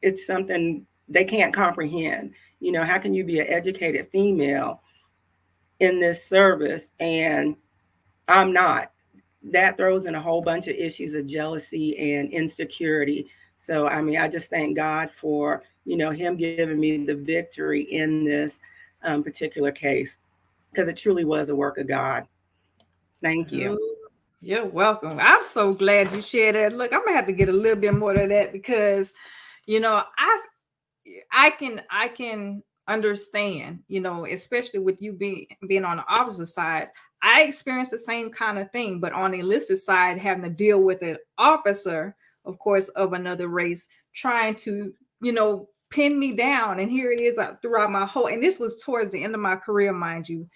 it's something they can't comprehend. How can you be an educated female in this service and I'm not? That throws in a whole bunch of issues of jealousy and insecurity. So, I just thank God for, him giving me the victory in this particular case, because it truly was a work of God. Thank you. You're welcome. I'm so glad you shared that. Look, I'm gonna have to get a little bit more of that because, I can understand, especially with you being on the opposite side. I experienced the same kind of thing, but on the enlisted side, having to deal with an officer, of course, of another race, trying to, pin me down. And here it is throughout my whole, and this was towards the end of my career, mind you.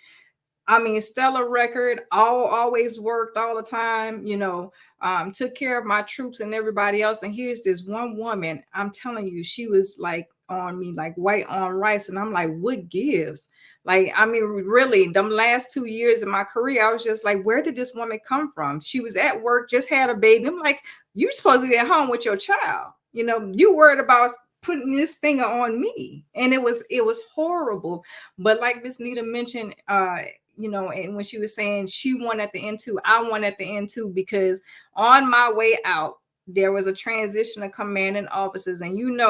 Stellar record, always worked all the time, took care of my troops and everybody else. And here's this one woman, I'm telling you, she was like on me, like white on rice. And I'm like, what gives? Like, really, them last 2 years of my career, I was just like, where did this woman come from? She was at work, just had a baby. I'm like, you supposed to be at home with your child. You worried about putting this finger on me. And it was horrible. But like Miss Nita mentioned, and when she was saying she won at the end too, I won at the end too, because on my way out, there was a transition of commanding officers. And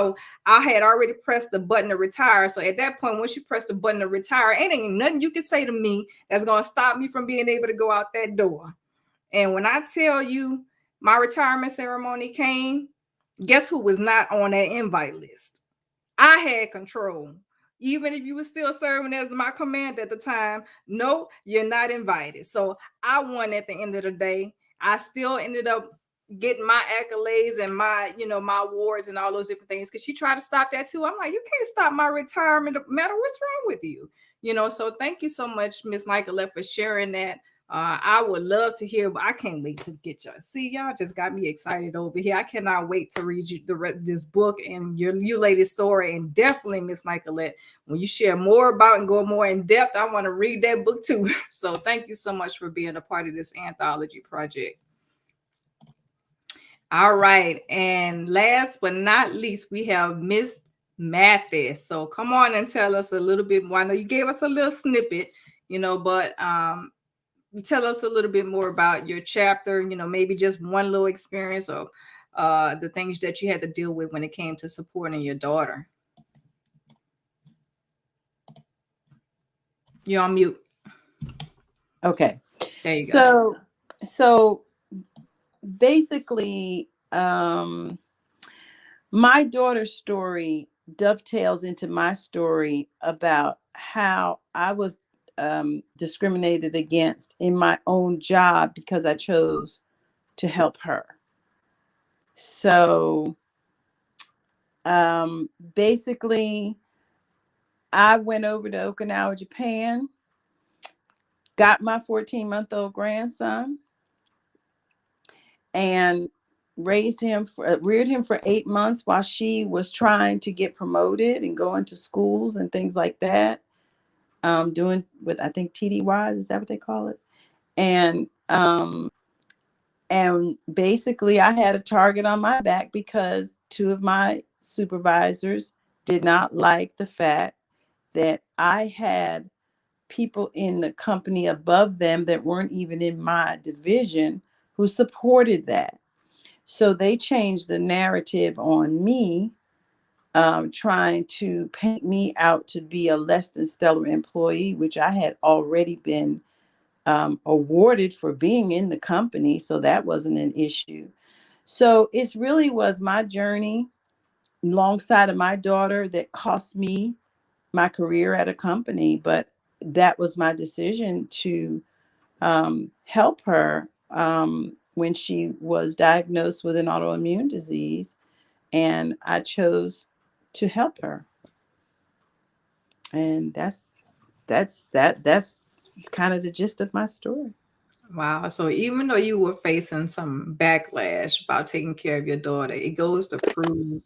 I had already pressed the button to retire. So at that point, once you press the button to retire, ain't nothing you can say to me that's going to stop me from being able to go out that door. And when I tell you my retirement ceremony came, guess who was not on that invite list? I had control. Even if you were still serving as my commander at the time, no, you're not invited. So I won at the end of the day. I still ended up getting my accolades and my, my awards and all those different things, because she tried to stop that too. I'm like, you can't stop my retirement, no matter what's wrong with you. So thank you so much, Miss Nicolette, for sharing that. I would love to hear, but I can't wait to get y'all. See, y'all just got me excited over here. I cannot wait to read you this book and you lady's story. And definitely, Miss Nicolette, when you share more about and go more in depth, I want to read that book too. So thank you so much for being a part of this anthology project. All right. And last but not least, we have Miss Mathis. So come on and tell us a little bit more. I know you gave us a little snippet, but tell us a little bit more about your chapter, maybe just one little experience or the things that you had to deal with when it came to supporting your daughter. You're on mute. Okay. There you go. So basically, my daughter's story dovetails into my story about how I was discriminated against in my own job because I chose to help her. So basically, I went over to Okinawa, Japan, got my 14-month-old grandson, and reared him for 8 months while she was trying to get promoted and go into schools and things like that. Doing what I think TDYs, is that what they call it? And basically I had a target on my back because 2 of my supervisors did not like the fact that I had people in the company above them that weren't even in my division who supported that. So they changed the narrative on me, trying to paint me out to be a less than stellar employee, which I had already been awarded for being in the company. So that wasn't an issue. So it really was my journey alongside of my daughter that cost me my career at a company. But that was my decision to help her when she was diagnosed with an autoimmune disease. And I chose to help her. And that's kind of the gist of my story. Wow. So even though you were facing some backlash about taking care of your daughter, it goes to prove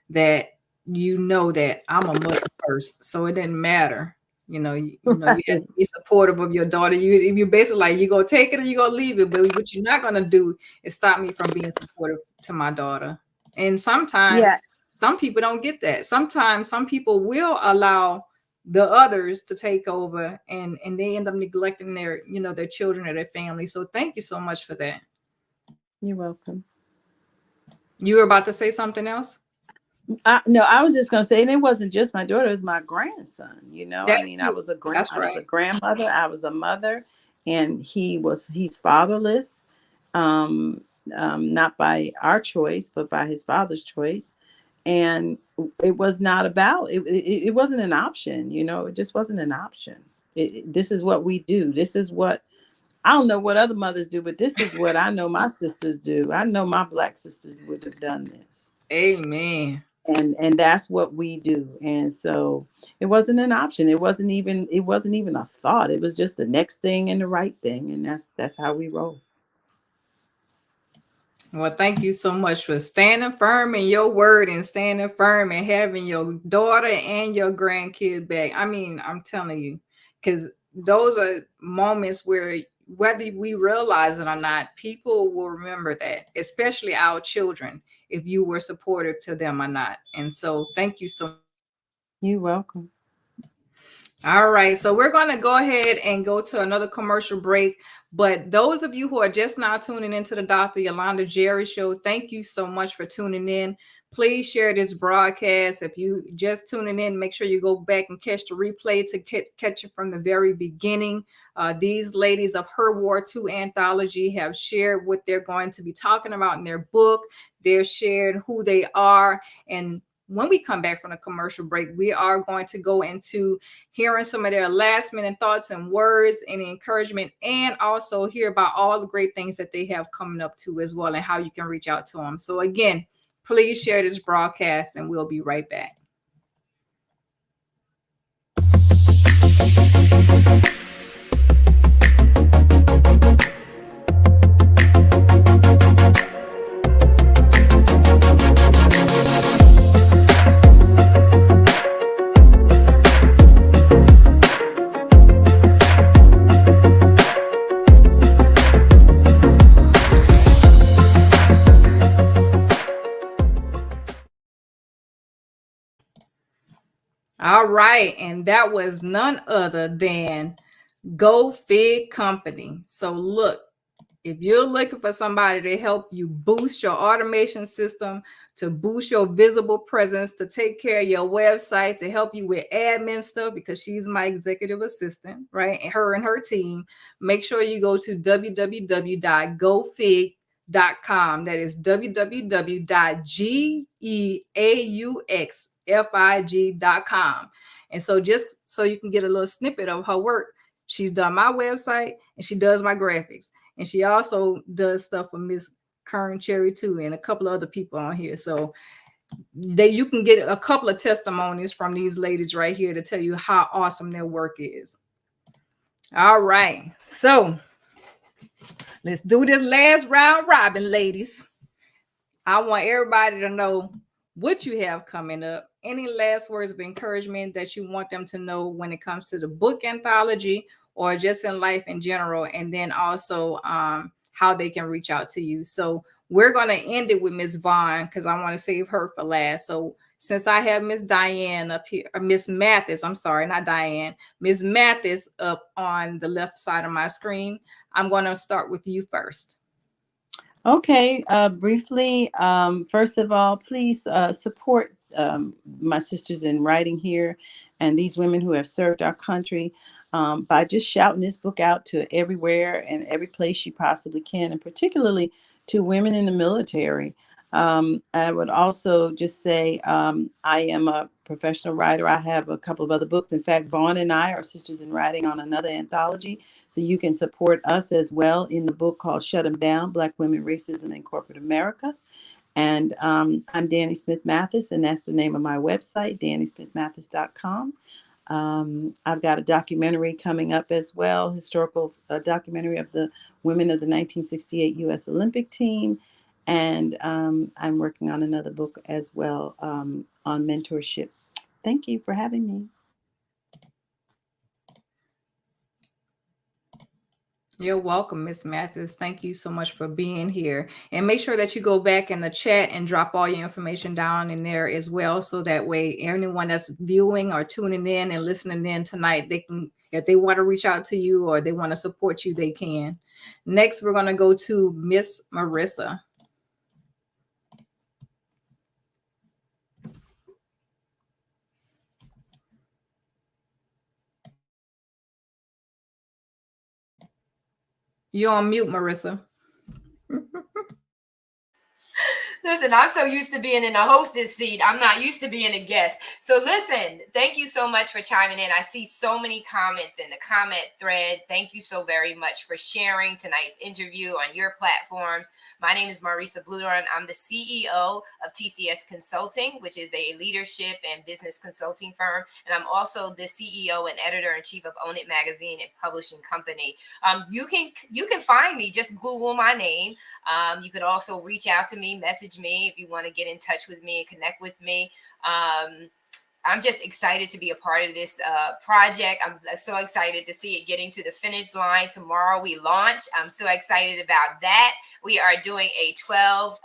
that you know that I'm a mother first. So it didn't matter. You Right. have to be supportive of your daughter. You basically like, you gonna take it or you gonna leave it. But what you're not gonna do is stop me from being supportive to my daughter. And sometimes Yeah. some people don't get that. Sometimes some people will allow the others to take over, and they end up neglecting their children or their family. So thank you so much for that. You're welcome. You were about to say something else? No, I was just going to say, and it wasn't just my daughter, it was my grandson. I That mean, too. That's I was a right. grandmother, I was a mother, and he's fatherless, not by our choice, but by his father's choice. And it was not about, it wasn't an option, it just wasn't an option. This is what we do. This is what, I don't know what other mothers do, but this is what I know my sisters do. I know my Black sisters would have done this. Amen. And that's what we do. And so it wasn't an option. It wasn't even a thought. It was just the next thing and the right thing. And that's how we roll. Well, thank you so much for standing firm in your word and standing firm and having your daughter and your grandkid back. I mean, I'm telling you, because those are moments where, whether we realize it or not, people will remember that, especially our children, if you were supportive to them or not. And so thank you so. You're welcome. All right, so we're going to go ahead and go to another commercial break. But those of you who are just now tuning into the Dr. Yolanda Jerry Show, thank you so much for tuning in. Please share this broadcast. If you just tuning in, make sure you go back and catch the replay to catch it from the very beginning. These ladies of Her War II anthology have shared what they're going to be talking about in their book. They're shared who they are. And when we come back from the commercial break, we are going to go into hearing some of their last minute thoughts and words and encouragement, and also hear about all the great things that they have coming up to as well, and how you can reach out to them. So again, please share this broadcast, and we'll be right back. All right, and that was none other than Go Fig Company. So look, if you're looking for somebody to help you boost your automation system, to boost your visible presence, to take care of your website, to help you with admin stuff, because she's my executive assistant, right? And her team, make sure you go to www.gofig.com. That is www.geauxfig.com. And so just so you can get a little snippet of her work, She's done my website and she does my graphics. And she also does stuff for Miss Kern Cherry too, and a couple of other people on here. So you can get a couple of testimonies from these ladies right here to tell you how awesome their work is. All right. So let's do this last round robin, ladies. I want everybody to know what you have coming up. Any last words of encouragement that you want them to know when it comes to the book anthology or just in life in general, and then also how they can reach out to you. So we're going to end it with Miss Vaughn because I want to save her for last. So since I have Miss Diane up here, or Miss Mathis, I'm sorry, not Diane, Miss Mathis up on the left side of my screen, I'm going to start with you first. Okay, briefly, first of all, please support my sisters in writing here and these women who have served our country by just shouting this book out to everywhere and every place you possibly can, and particularly to women in the military. I would also just say I am a professional writer. I have a couple of other books. In fact, Vaughn and I are sisters in writing on another anthology. So you can support us as well in the book called Shut 'Em Down, Black Women, Racism in Corporate America. And I'm Danny Smith Mathis, and that's the name of my website, dannysmithmathis.com. I've got a documentary coming up as well, historical documentary of the women of the 1968 U.S. Olympic team. And I'm working on another book as well on mentorship. Thank you for having me. You're welcome, Miss Mathis. Thank you so much for being here. And make sure that you go back in the chat and drop all your information down in there as well. So that way, anyone that's viewing or tuning in and listening in tonight, they can, if they want to reach out to you or they want to support you, they can. Next, we're going to go to Miss Marissa. You're on mute, Marissa. Listen, I'm so used to being in a hostess seat. I'm not used to being a guest. So listen, thank you so much for chiming in. I see so many comments in the comment thread. Thank you so very much for sharing tonight's interview on your platforms. My name is Marisa Bludorn. I'm the CEO of TCS Consulting, which is a leadership and business consulting firm. And I'm also the CEO and editor-in-chief of Own It Magazine and Publishing Company. You can find me. Just Google my name. You could also reach out to me, message me if you want to get in touch with me and connect with me. I'm just excited to be a part of this project. I'm so excited to see it getting to the finish line. Tomorrow we launch. I'm so excited about that. We are doing a 12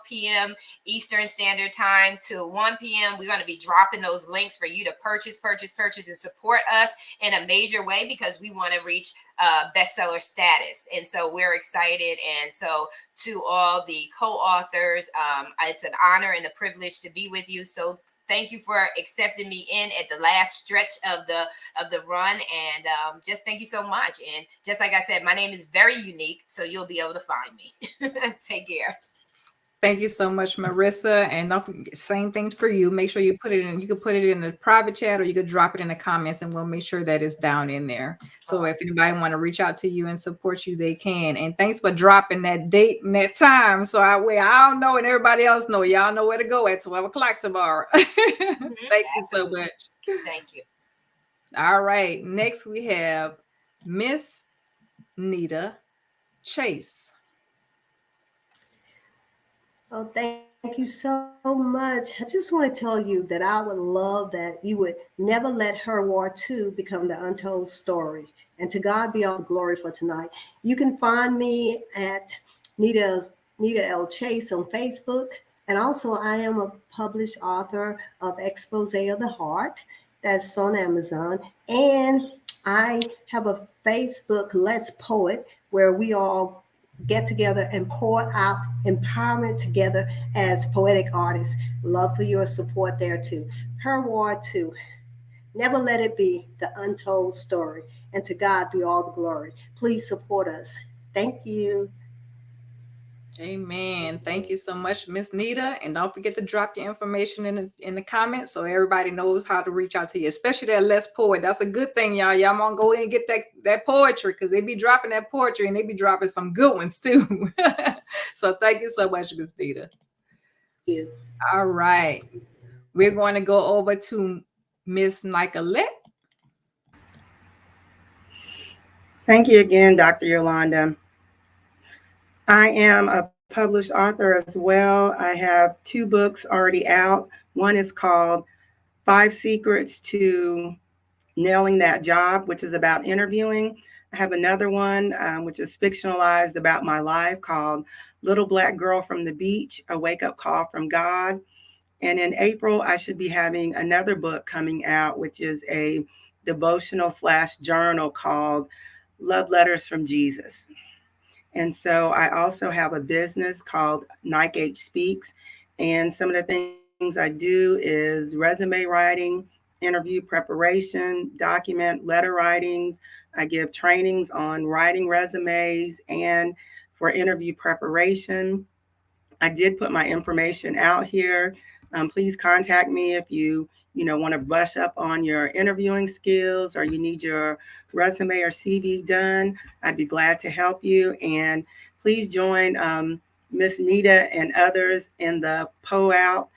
p.m. Eastern Standard Time to 1 p.m. We're going to be dropping those links for you to purchase, and support us in a major way because we want to reach bestseller status. And so we're excited. And so to all the co-authors, it's an honor and a privilege to be with you. So thank you for accepting me in at the last stretch of the run. And just thank you so much. And just like I said, my name is very unique, so you'll be able to find me. Take care. Thank you so much, Marissa. And same thing for you. Make sure you put it in. You can put it in the private chat or you could drop it in the comments and we'll make sure that it's down in there. So if anybody want to reach out to you and support you, they can. And thanks for dropping that date and that time. So I don't know and everybody else know. Y'all know where to go at 12 o'clock tomorrow. Thank you so much. Thank you. All right. Next we have Miss Nita Chase. Oh, thank you so much. I just want to tell you that I would love that you would never let Her War 2 become the untold story. And to God be all the glory for tonight. You can find me at Nita L. Chase on Facebook. And also I am a published author of Expose of the Heart. That's on Amazon. And I have a Facebook Let's Poet where we all get together and pour out empowerment together as poetic artists. Love for your support there too. Her War 2. Never let it be the untold story. And to God be all the glory. Please support us. Thank you. Amen. Thank you so much, Miss Nita. And don't forget to drop your information in the comments so everybody knows how to reach out to you, especially that less poet. That's a good thing, y'all. Y'all want to go in and get that poetry because they be dropping that poetry and they be dropping some good ones too. So thank you so much, Miss Nita. You. All right. We're going to go over to Miss Nicolette. Thank you again, Dr. Yolanda. I am a published author as well. I have 2 books already out. One is called 5 Secrets to Nailing That Job, which is about interviewing. I have another one, which is fictionalized about my life, called Little Black Girl from the Beach, A Wake-Up Call from God. And in April, I should be having another book coming out, which is a devotional / journal called Love Letters from Jesus. And so I also have a business called Nike H Speaks. And some of the things I do is resume writing, interview preparation, document letter writings. I give trainings on writing resumes and for interview preparation. I did put my information out here. Please contact me if you know want to brush up on your interviewing skills or you need your resume or CV done. I'd be glad to help you. And please join Miss Nita and others in the Pour Out.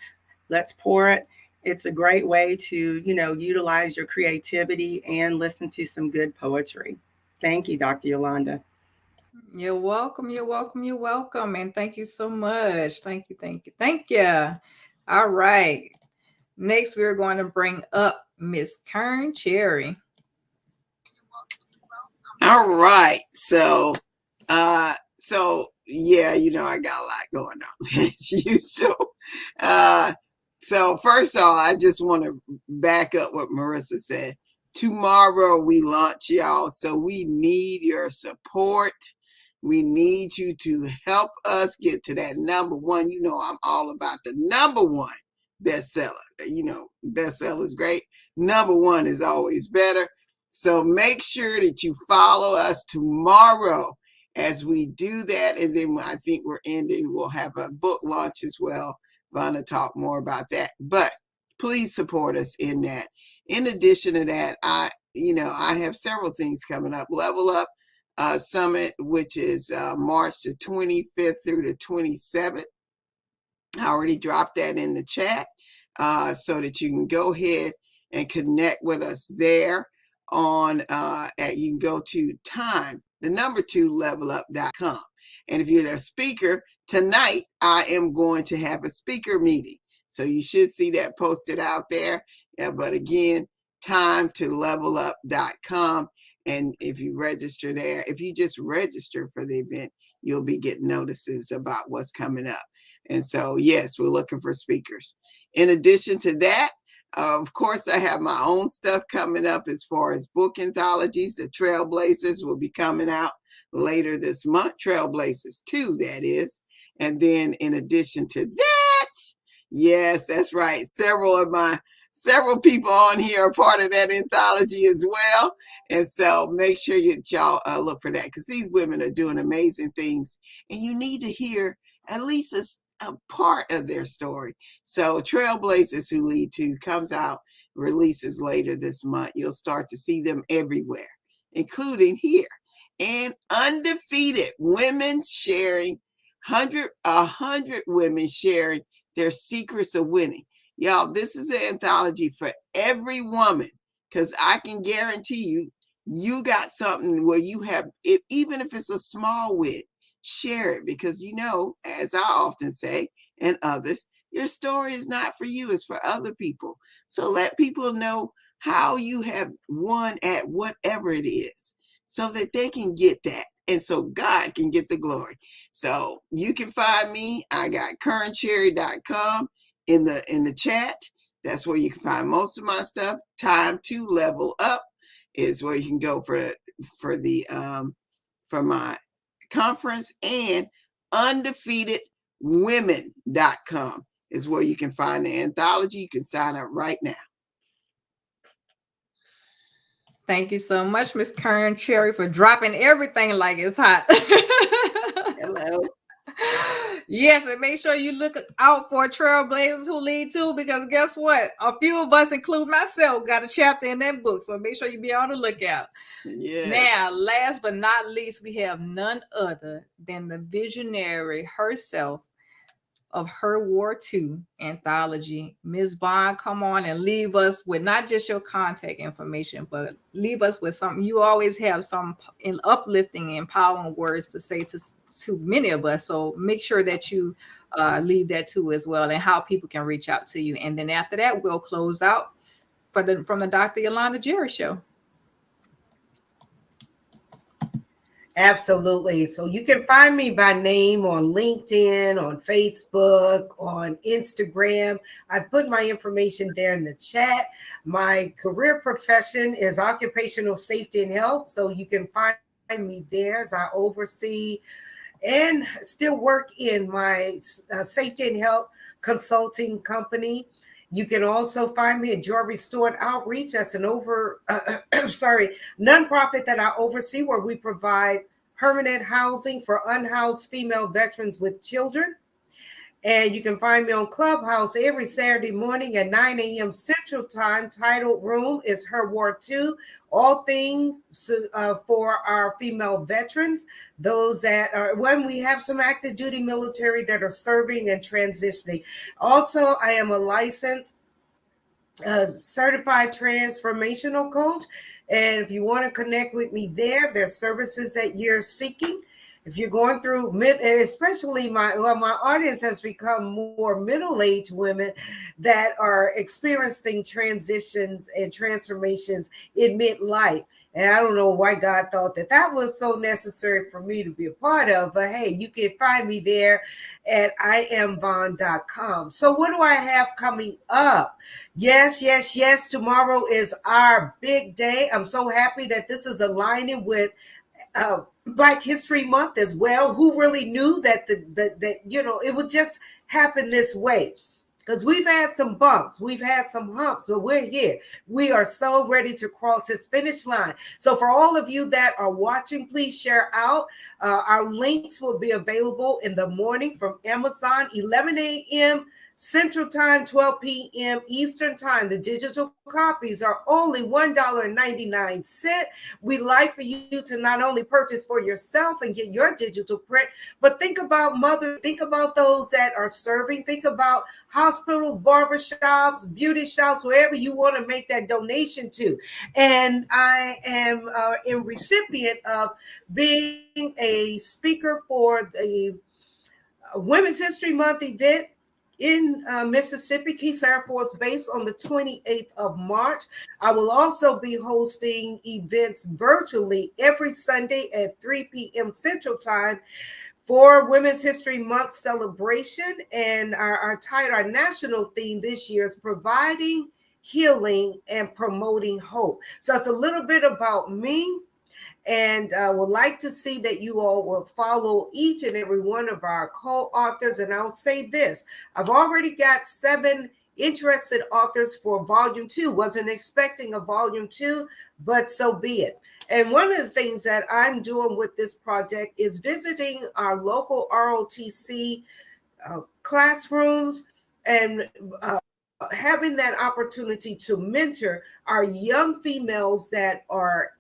Let's pour it. It's a great way to utilize your creativity and listen to some good poetry. Thank you, Dr. Yolanda. You're welcome. You're welcome. You're welcome. And thank you so much. Thank you. Thank you. Thank you. All right. Next, we're going to bring up Miss Kern Cherry. All right. So yeah, I got a lot going on as usual. So first of all, I just want to back up what Marissa said. Tomorrow we launch, y'all. So we need your support. We need you to help us get to that number one. I'm all about the number one bestseller. Bestseller is great. Number one is always better. So make sure that you follow us tomorrow as we do that. And then I think we're ending. We'll have a book launch as well. Gonna talk more about that. But please support us in that. In addition to that, I have several things coming up. Level Up Summit, which is March the 25th through the 27th. I already dropped that in the chat so that you can go ahead and connect with us there on you can go to levelup.com. And if you're a speaker, tonight I am going to have a speaker meeting. So you should see that posted out there. But again, levelup.com. And if you register there, if you just register for the event, you'll be getting notices about what's coming up. And so, yes, we're looking for speakers. In addition to that, of course, I have my own stuff coming up as far as book anthologies. The Trailblazers will be coming out later this month. Trailblazers 2, that is. And then in addition to that, yes, that's right. Several people on here are part of that anthology as well. And so make sure y'all look for that because these women are doing amazing things. And you need to hear at least a part of their story. So Trailblazers Who Lead To comes out, releases later this month. You'll start to see them everywhere, including here. And Undefeated Women sharing, 100 women sharing their secrets of winning. Y'all, this is an anthology for every woman because I can guarantee you got something where you have, even if it's a small win, share it because as I often say, and others, your story is not for you, it's for other people. So let people know how you have won at whatever it is so that they can get that. And so God can get the glory. So you can find me. I got kerncherry.com in the chat. That's where you can find most of my stuff. Time to Level Up is where you can go for my conference, and undefeatedwomen.com is where you can find the anthology. You can sign up right now. Thank you so much, Miss Kern Cherry, for dropping everything like it's hot. Hello. Yes, and make sure you look out for trailblazers who lead too, because guess what? A few of us, including myself, got a chapter in that book. So make sure you be on the lookout. Yes. Now, last but not least, we have none other than the visionary herself of Her War II anthology. Ms. Vaughn, come on and leave us with not just your contact information, but leave us with something. You always have some uplifting, empowering words to say to many of us. So make sure that you leave that too as well, and how people can reach out to you. And then after that, we'll close out from the Dr. Yolanda Jerry Show. Absolutely. So you can find me by name on LinkedIn, on Facebook, on Instagram. I put my information there in the chat. My career profession is occupational safety and health. So you can find me there as I oversee and still work in my safety and health consulting company. You can also find me at Joy Restored Outreach. That's an nonprofit that I oversee, where we provide permanent housing for unhoused female veterans with children. And you can find me on Clubhouse every Saturday morning at 9 a.m. Central Time. Titled room is Her War II, all things for our female veterans, those that are, when we have some active duty military that are serving and transitioning. Also, I am a licensed certified transformational coach. And if you want to connect with me there's services that you're seeking. If you're going through especially my audience has become more middle-aged women that are experiencing transitions and transformations in midlife. And I don't know why God thought that was so necessary for me to be a part of. But hey, you can find me there at iamvon.com. So what do I have coming up? Yes. Tomorrow is our big day. I'm so happy that this is aligning with Black History Month as well. Who really knew that it would just happen this way? Because we've had some bumps, we've had some humps, but we're here. We are so ready to cross this finish line. So for all of you that are watching, please share out. Our links will be available in the morning from Amazon, 11 a.m. Central Time, 12 p.m. Eastern Time. The digital copies are only $1.99. We'd like for you to not only purchase for yourself and get your digital print, but think about think about those that are serving, think about hospitals, barbershops, beauty shops, wherever you want to make that donation to. And I am a recipient of being a speaker for the Women's History Month event in Mississippi, Keys Air Force Base on the 28th of March. I will also be hosting events virtually every Sunday at 3 p.m. Central Time for Women's History Month celebration. And our national theme this year is providing healing and promoting hope. So it's a little bit about me. And would like to see that you all will follow each and every one of our co-authors. And I'll say this, I've already got 7 interested authors for volume 2. Wasn't expecting a volume 2, but so be it. And one of the things that I'm doing with this project is visiting our local ROTC classrooms and having that opportunity to mentor our young females that are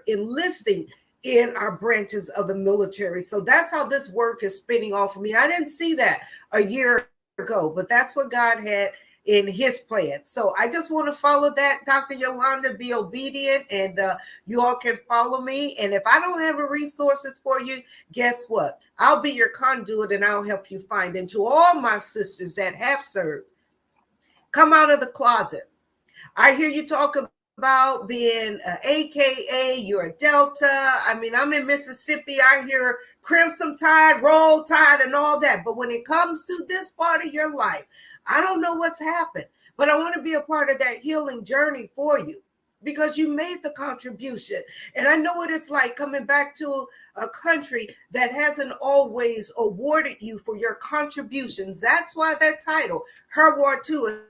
enlisting in our branches of the military. So that's how this work is spinning off of me. I didn't see that a year ago, but that's what God had in his plan. So I just want to follow that, Dr. Yolanda, be obedient, and you all can follow me. And if I don't have the resources for you, guess what? I'll be your conduit and I'll help you find. And to all my sisters that have served, come out of the closet. I hear you talk about being AKA, you're a Delta. I mean, I'm in Mississippi. I hear Crimson Tide, Roll Tide, and all that. But when it comes to this part of your life, I don't know what's happened, but I want to be a part of that healing journey for you because you made the contribution. And I know what it's like coming back to a country that hasn't always awarded you for your contributions. That's why that title, Her War II,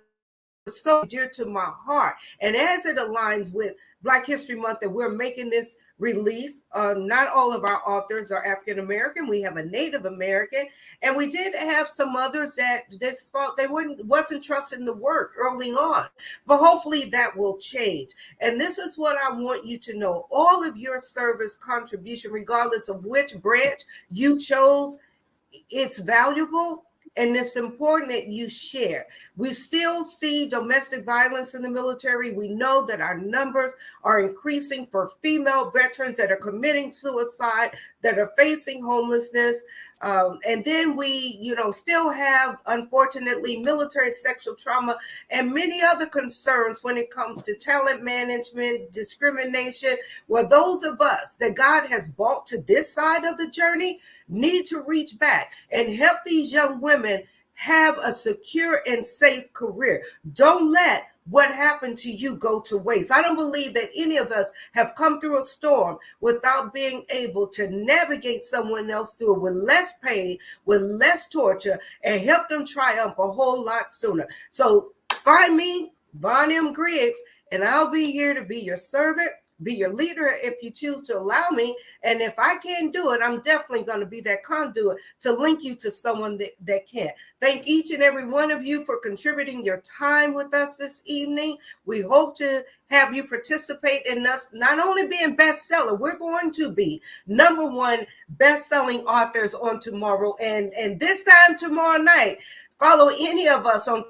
so dear to my heart. And as it aligns with Black History Month, that we're making this released. Not all of our authors are African American. We have a Native American, and we did have some others that this fault they wasn't trusting the work early on. But hopefully that will change. And this is what I want you to know: all of your service contribution, regardless of which branch you chose, it's valuable, and it's important that you share. We still see domestic violence in the military. We know that our numbers are increasing for female veterans that are committing suicide, that are facing homelessness. And then we, still have, unfortunately, military sexual trauma and many other concerns when it comes to talent management, discrimination. Well, those of us that God has brought to this side of the journey need to reach back and help these young women have a secure and safe career. Don't let what happened to you go to waste. I don't believe that any of us have come through a storm without being able to navigate someone else through it with less pain, with less torture, and help them triumph a whole lot sooner. So find me, Von M. Griggs, and I'll be here to be your servant, be your leader if you choose to allow me. And if I can't do it, I'm definitely going to be that conduit to link you to someone that can. Thank each and every one of you for contributing your time with us this evening. We hope to have you participate in us not only being bestseller, we're going to be #1 best-selling authors on tomorrow. And this time tomorrow night, follow any of us on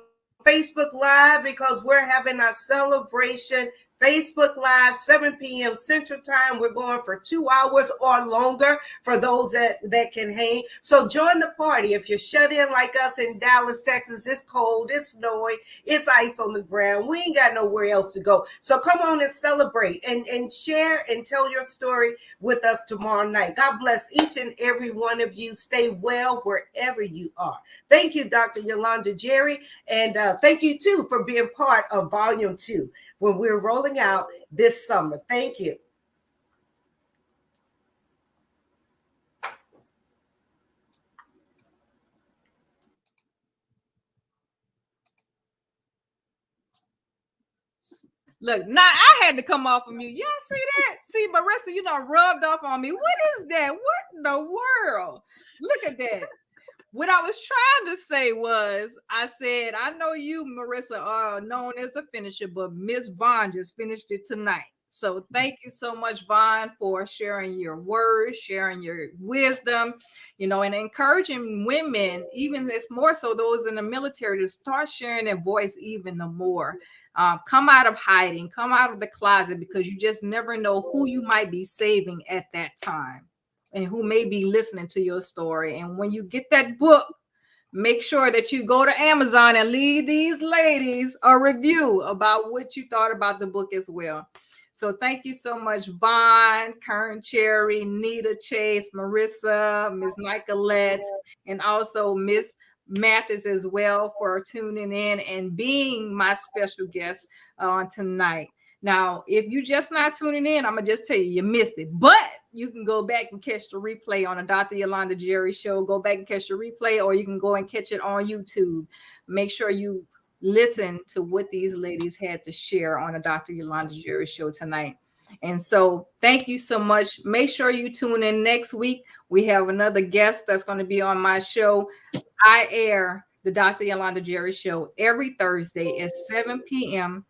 Facebook Live, because we're having our celebration Facebook Live, 7 p.m. Central Time. We're going for 2 hours or longer for those that can hang. So join the party. If you're shut in like us in Dallas, Texas, it's cold, it's snowy, it's ice on the ground. We ain't got nowhere else to go. So come on and celebrate and share and tell your story with us tomorrow night. God bless each and every one of you. Stay well wherever you are. Thank you, Dr. Yolanda Jerry. And thank you, too, for being part of Volume 2. When we're rolling out this summer. Thank you. Look, now I had to come off of mute. Y'all see that? See, Marissa, rubbed off on me. What is that? What in the world? Look at that. What I was trying to say was, I said, I know you, Marissa, are known as a finisher, but Miss Vaughn just finished it tonight. So thank you so much, Vaughn, for sharing your words, sharing your wisdom, and encouraging women, even it's more so those in the military, to start sharing their voice even the more. Come out of hiding, come out of the closet, because you just never know who you might be saving at that time and who may be listening to your story. And when you get that book, make sure that you go to Amazon and leave these ladies a review about what you thought about the book as well. So thank you so much, Vaughn, Kern Cherry, Nita Chase, Marissa, Miss Nicolette, and also Miss Mathis as well for tuning in and being my special guest on tonight. Now, if you just not tuning in, I'm going to just tell you missed it. But you can go back and catch the replay on the Dr. Yolanda Jerry Show. Go back and catch the replay, or you can go and catch it on YouTube. Make sure you listen to what these ladies had to share on the Dr. Yolanda Jerry Show tonight. And so thank you so much. Make sure you tune in next week. We have another guest that's going to be on my show. I air the Dr. Yolanda Jerry Show every Thursday at 7 p.m.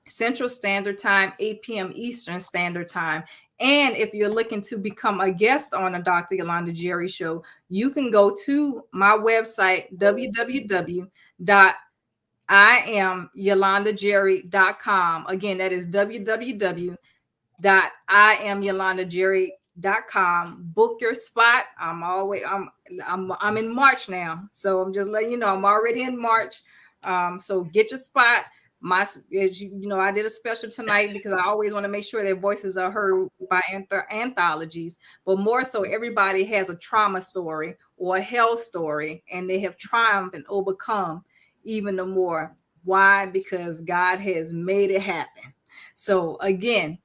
Central Standard Time, 8 p.m. Eastern Standard Time. And if you're looking to become a guest on the Dr. Yolanda Jerry Show, you can go to my website, www.IamYolandaJerry.com. Again, that is www.IamYolandaJerry.com. Book your spot. I'm in March now, so I'm just letting you know I'm already in March. So get your spot. I did a special tonight because I always want to make sure their voices are heard by anthologies, but more so everybody has a trauma story or a health story, and they have triumphed and overcome even the more. Why? Because God has made it happen. So again,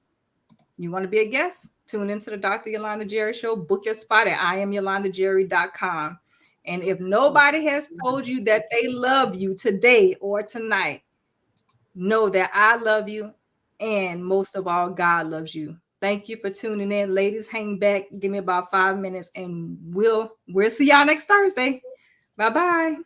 you want to be a guest? Tune into the Dr. Yolanda Jerry Show. Book your spot at IamYolandaJerry.com. And if nobody has told you that they love you today or tonight, know that I love you, and most of all, God loves you. Thank you for tuning in. Ladies, hang back. Give me about 5 minutes and we'll see y'all next Thursday. Bye-bye.